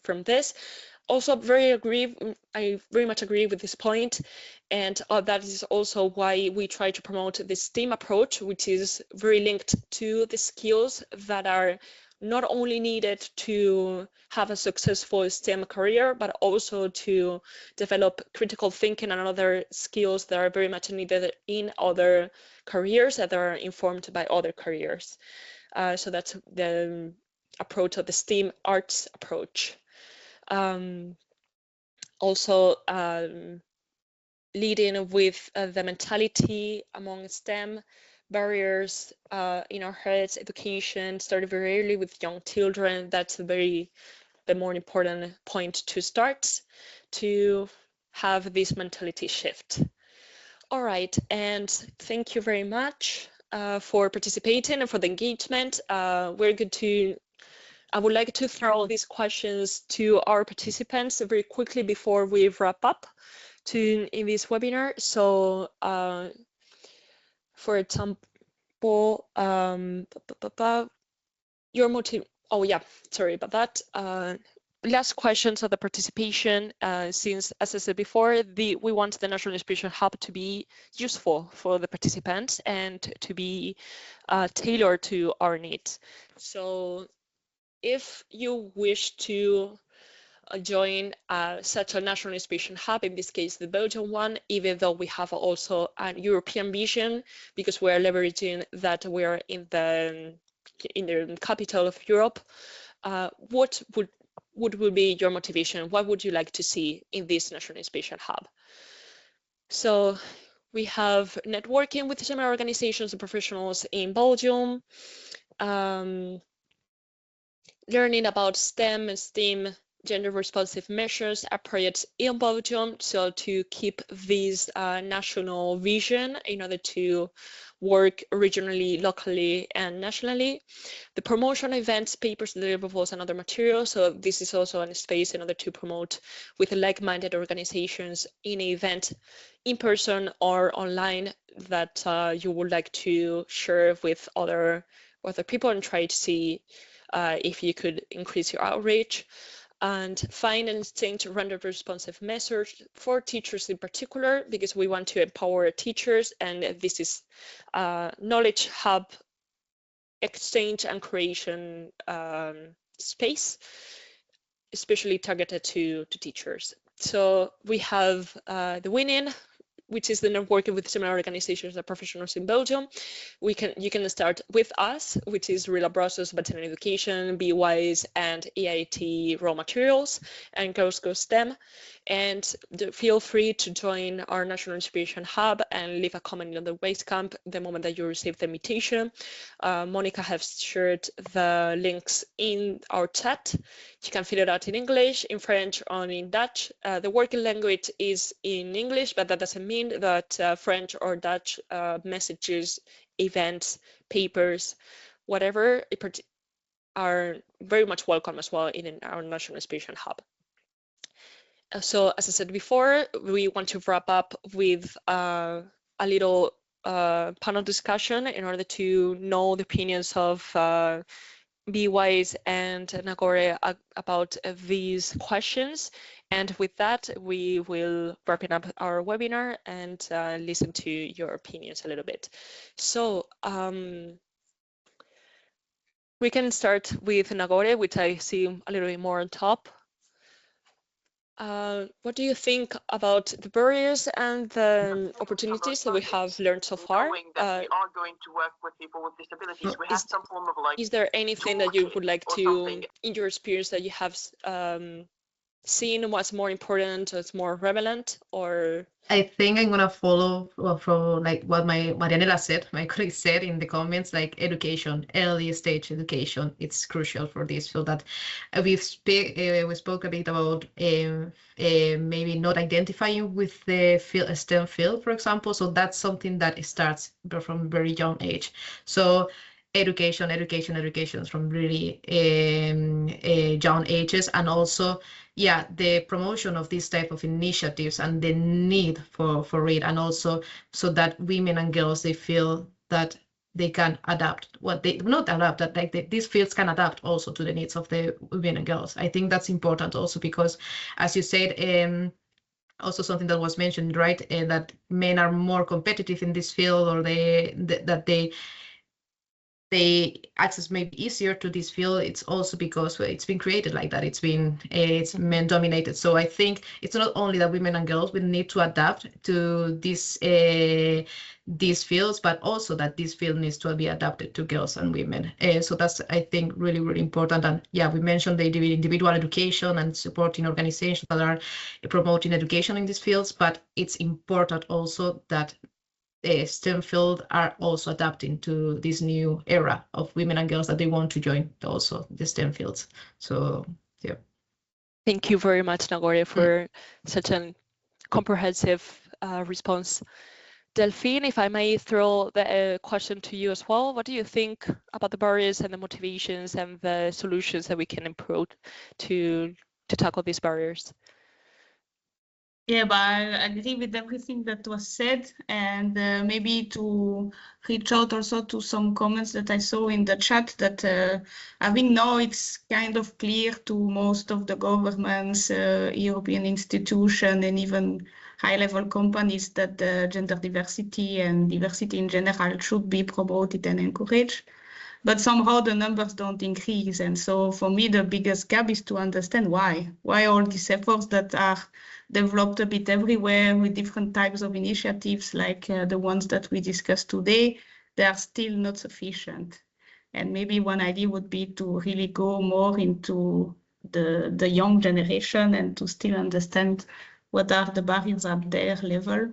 from this. Also, I very much agree with this point, and that is also why we try to promote this STEAM approach, which is very linked to the skills that are not only needed to have a successful STEM career, but also to develop critical thinking and other skills that are very much needed in other careers that are informed by other careers. So that's the approach of the STEAM arts approach. Also leading with the mentality among STEM barriers in our heads, education started very early with young children. That's the more important point to start to have this mentality shift. All right, and thank you very much for participating and for the engagement. I would like to throw these questions to our participants very quickly before we wrap up in this webinar. So for example, your motive. Oh yeah, sorry about that. Last questions of the participation, since, as I said before, we want the National Inspiration Hub to be useful for the participants and to be tailored to our needs. So if you wish to join such a National Inspiration Hub, in this case the Belgian one, even though we have also a European vision, because we are leveraging that we are in the capital of Europe, what would be your motivation? What would you like to see in this National Inspiration Hub? So we have networking with similar organizations and professionals in Belgium, learning about STEM and STEAM gender responsive measures appropriate in Belgium, so to keep this national vision in order to work regionally, locally, and nationally. The promotion events, papers, deliverables, and other materials. So this is also a space in order to promote with like-minded organizations in an event in person or online that you would like to share with other people and try to see if you could increase your outreach. And find and distinct rendered responsive measures for teachers in particular, because we want to empower teachers, and this is knowledge hub exchange and creation space, especially targeted to teachers. So we have the winning, which is the networking with similar organizations and professionals in Belgium. You can start with us, which is ReadLab Brussels, Bantani Education, BeWise, and EIT Raw Materials, and GirlsGoSTEM. And feel free to join our National Inspiration Hub and leave a comment on the Basecamp the moment that you receive the invitation. Monica has shared the links in our chat. You can fill it out in English, in French, or in Dutch. The working language is in English, but that doesn't mean that French or Dutch messages, events, papers, whatever, are very much welcome as well in our National Inspiration Hub. So, as I said before, we want to wrap up with a little panel discussion in order to know the opinions of BeWise and Nagore about these questions. And with that, we will wrap up our webinar and listen to your opinions a little bit. So we can start with Nagore, which I see a little bit more on top. What do you think about the barriers and the opportunities that we have learned so far? We are going to work with people with disabilities. We have some form of is there anything that you would like to, in your experience, that you have seen what's more important, or it's more relevant, or? I think I'm gonna follow from like what Marianela said, my colleague said in the comments, like education, early stage education, it's crucial for this. So that we spoke a bit about maybe not identifying with the STEM field, for example. So that's something that starts from very young age. So education from really young ages, and also the promotion of these type of initiatives and the need for it, and also so that women and girls, they feel that they can adapt, that these fields can adapt also to the needs of the women and girls. I think that's important also because, as you said, also something that was mentioned, right, that men are more competitive in this field, or they access maybe easier to this field. It's also because it's been created like that. It's men dominated. So I think it's not only that women and girls will need to adapt to these fields, but also that this field needs to be adapted to girls and women. So that's, I think, really, really important. And we mentioned the individual education and supporting organizations that are promoting education in these fields, but it's important also that STEM field are also adapting to this new era of women and girls that they want to join also the STEM fields. So Thank you very much, Nagore, for such a comprehensive response. Delphine, if I may throw the question to you as well, what do you think about the barriers and the motivations and the solutions that we can improve to tackle these barriers? Yeah, but I agree with everything that was said, and maybe to reach out also to some comments that I saw in the chat that I think now it's kind of clear to most of the governments, European institutions, and even high-level companies that gender diversity and diversity in general should be promoted and encouraged. But somehow the numbers don't increase. And so for me, the biggest gap is to understand why all these efforts that are developed a bit everywhere with different types of initiatives like the ones that we discussed today, they are still not sufficient. And maybe one idea would be to really go more into the young generation and to still understand what are the barriers at their level.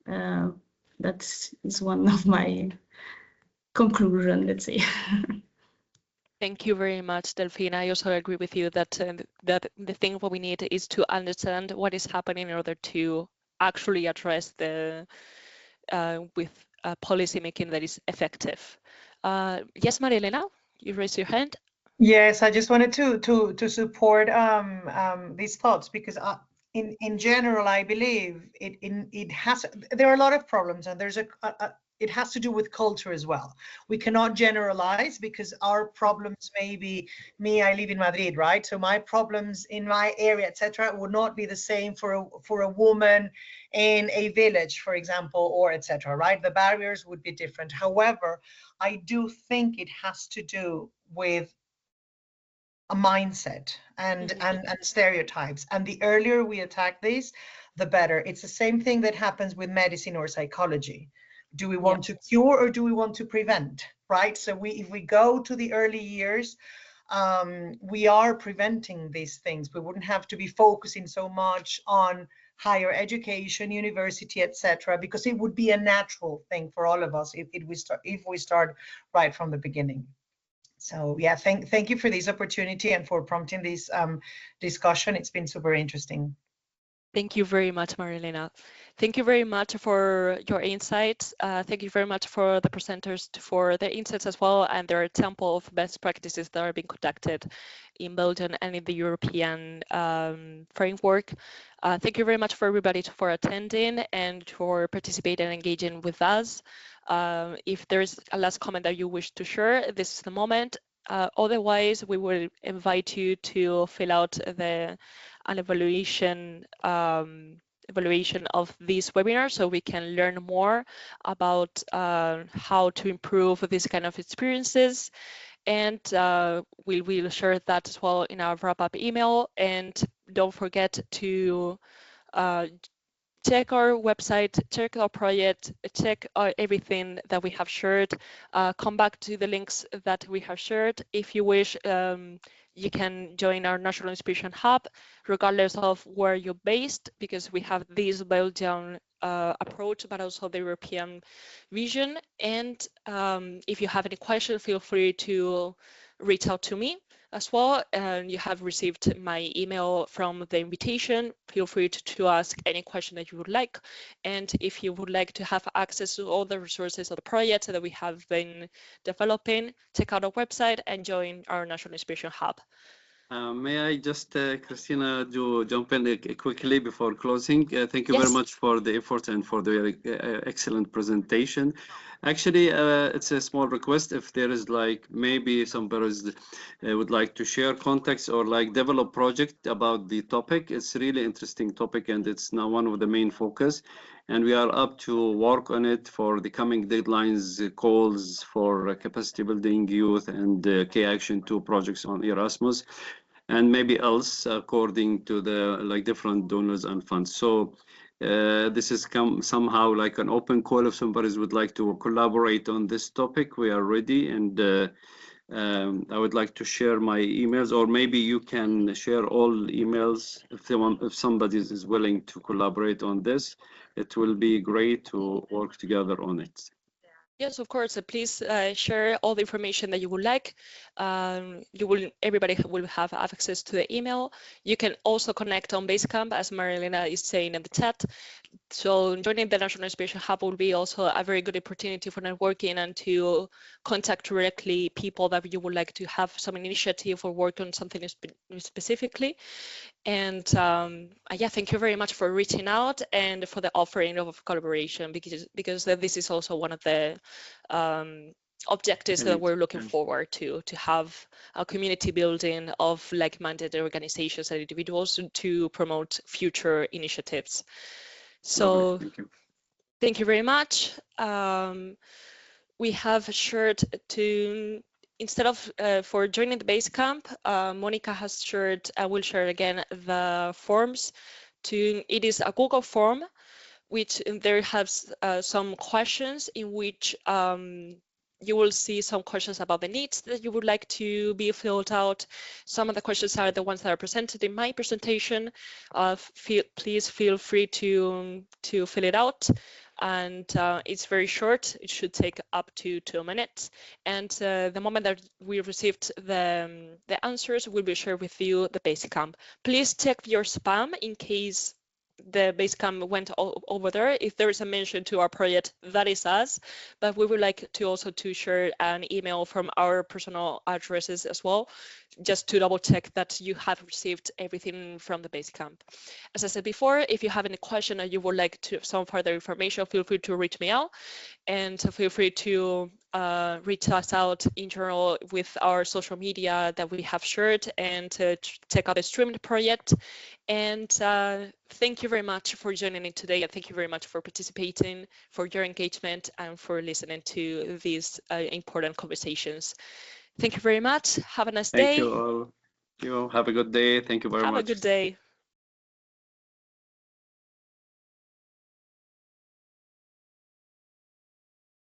That is one of my conclusion, let's say. Thank you very much, Delphine. I also agree with you that that the thing what we need is to understand what is happening in order to actually address the with policy making that is effective. Yes, Maria Elena, you raised your hand. Yes, I just wanted to support these thoughts, because in general, I believe it has. There are a lot of problems, and there's it has to do with culture as well. We cannot generalize, because our problems may be, me, I live in Madrid, right? So my problems in my area, etc., would not be the same for a woman in a village, for example, or etc., right? The barriers would be different. However, I do think it has to do with a mindset and stereotypes, and the earlier we attack these, the better. It's the same thing that happens with medicine or psychology. Do we want to cure, or do we want to prevent, right? So if we go to the early years, we are preventing these things. We wouldn't have to be focusing so much on higher education, university, etc., because it would be a natural thing for all of us if we start right from the beginning. So yeah, thank you for this opportunity and for prompting this discussion. It's been super interesting. Thank you very much, Marilena. Thank you very much for your insights. Thank you very much for the presenters for their insights as well, and their example of best practices that are being conducted in Belgium and in the European framework. Thank you very much for everybody for attending and for participating and engaging with us. If there's a last comment that you wish to share, this is the moment. Otherwise, we will invite you to fill out an evaluation of this webinar, so we can learn more about how to improve this kind of experiences. And we will share that as well in our wrap-up email. And don't forget to check our website, check our project, check everything that we have shared. Come back to the links that we have shared. If you wish, you can join our National Inspiration Hub, regardless of where you're based, because we have this Belgian approach, but also the European vision. And if you have any questions, feel free to reach out to me as well. And you have received my email from the invitation. Feel free to ask any question that you would like. And if you would like to have access to all the resources of the project that we have been developing, check out our website and join our National Inspiration Hub. May I just, Christina, jump in quickly before closing? Thank you very much for the effort and for the excellent presentation. Actually, it's a small request. If there is like maybe somebody would like to share contacts or like develop project about the topic, it's really interesting topic, and it's now one of the main focus. And we are up to work on it for the coming deadlines, calls for capacity building, youth, and K-Action 2 projects on Erasmus, and maybe else according to the like different donors and funds. So this is somehow like an open call. If somebody would like to collaborate on this topic, we are ready. And I would like to share my emails, or maybe you can share all emails if somebody is willing to collaborate on this. It will be great to work together on it. Yes, of course. Please share all the information that you would like. Everybody will have access to the email. You can also connect on Basecamp, as Marilena is saying in the chat. So joining the National Inspiration Hub will be also a very good opportunity for networking and to contact directly people that you would like to have some initiative or work on something specifically. And yeah, thank you very much for reaching out and for the offering of collaboration, because this is also one of the objectives that we're looking forward to have a community building of like-minded organizations and individuals to promote future initiatives. So thank you very much. We have shared instead of for joining the Basecamp, Monica has shared, I will share again the forms. It is a Google form, which there has some questions in which you will see some questions about the needs that you would like to be filled out. Some of the questions are the ones that are presented in my presentation. Please feel free to fill it out. and it's very short. It should take up to 2 minutes. And the moment that we received the answers, we'll be shared with you the Basecamp. Please check your spam in case the Basecamp went over there. If there is a mention to our project, that is us, but we would like to also to share an email from our personal addresses as well, just to double check that you have received everything from the Basecamp. As I said before, if you have any question or you would like to some further information, feel free to reach me out, and feel free to reach us out in general with our social media that we have shared, and check out the streamed project. And thank you very much for joining in today, and thank you very much for participating, for your engagement, and for listening to these important conversations. Thank you very much. Have a nice day. Thank you all. You all have a good day. Thank you very much. Have a good day.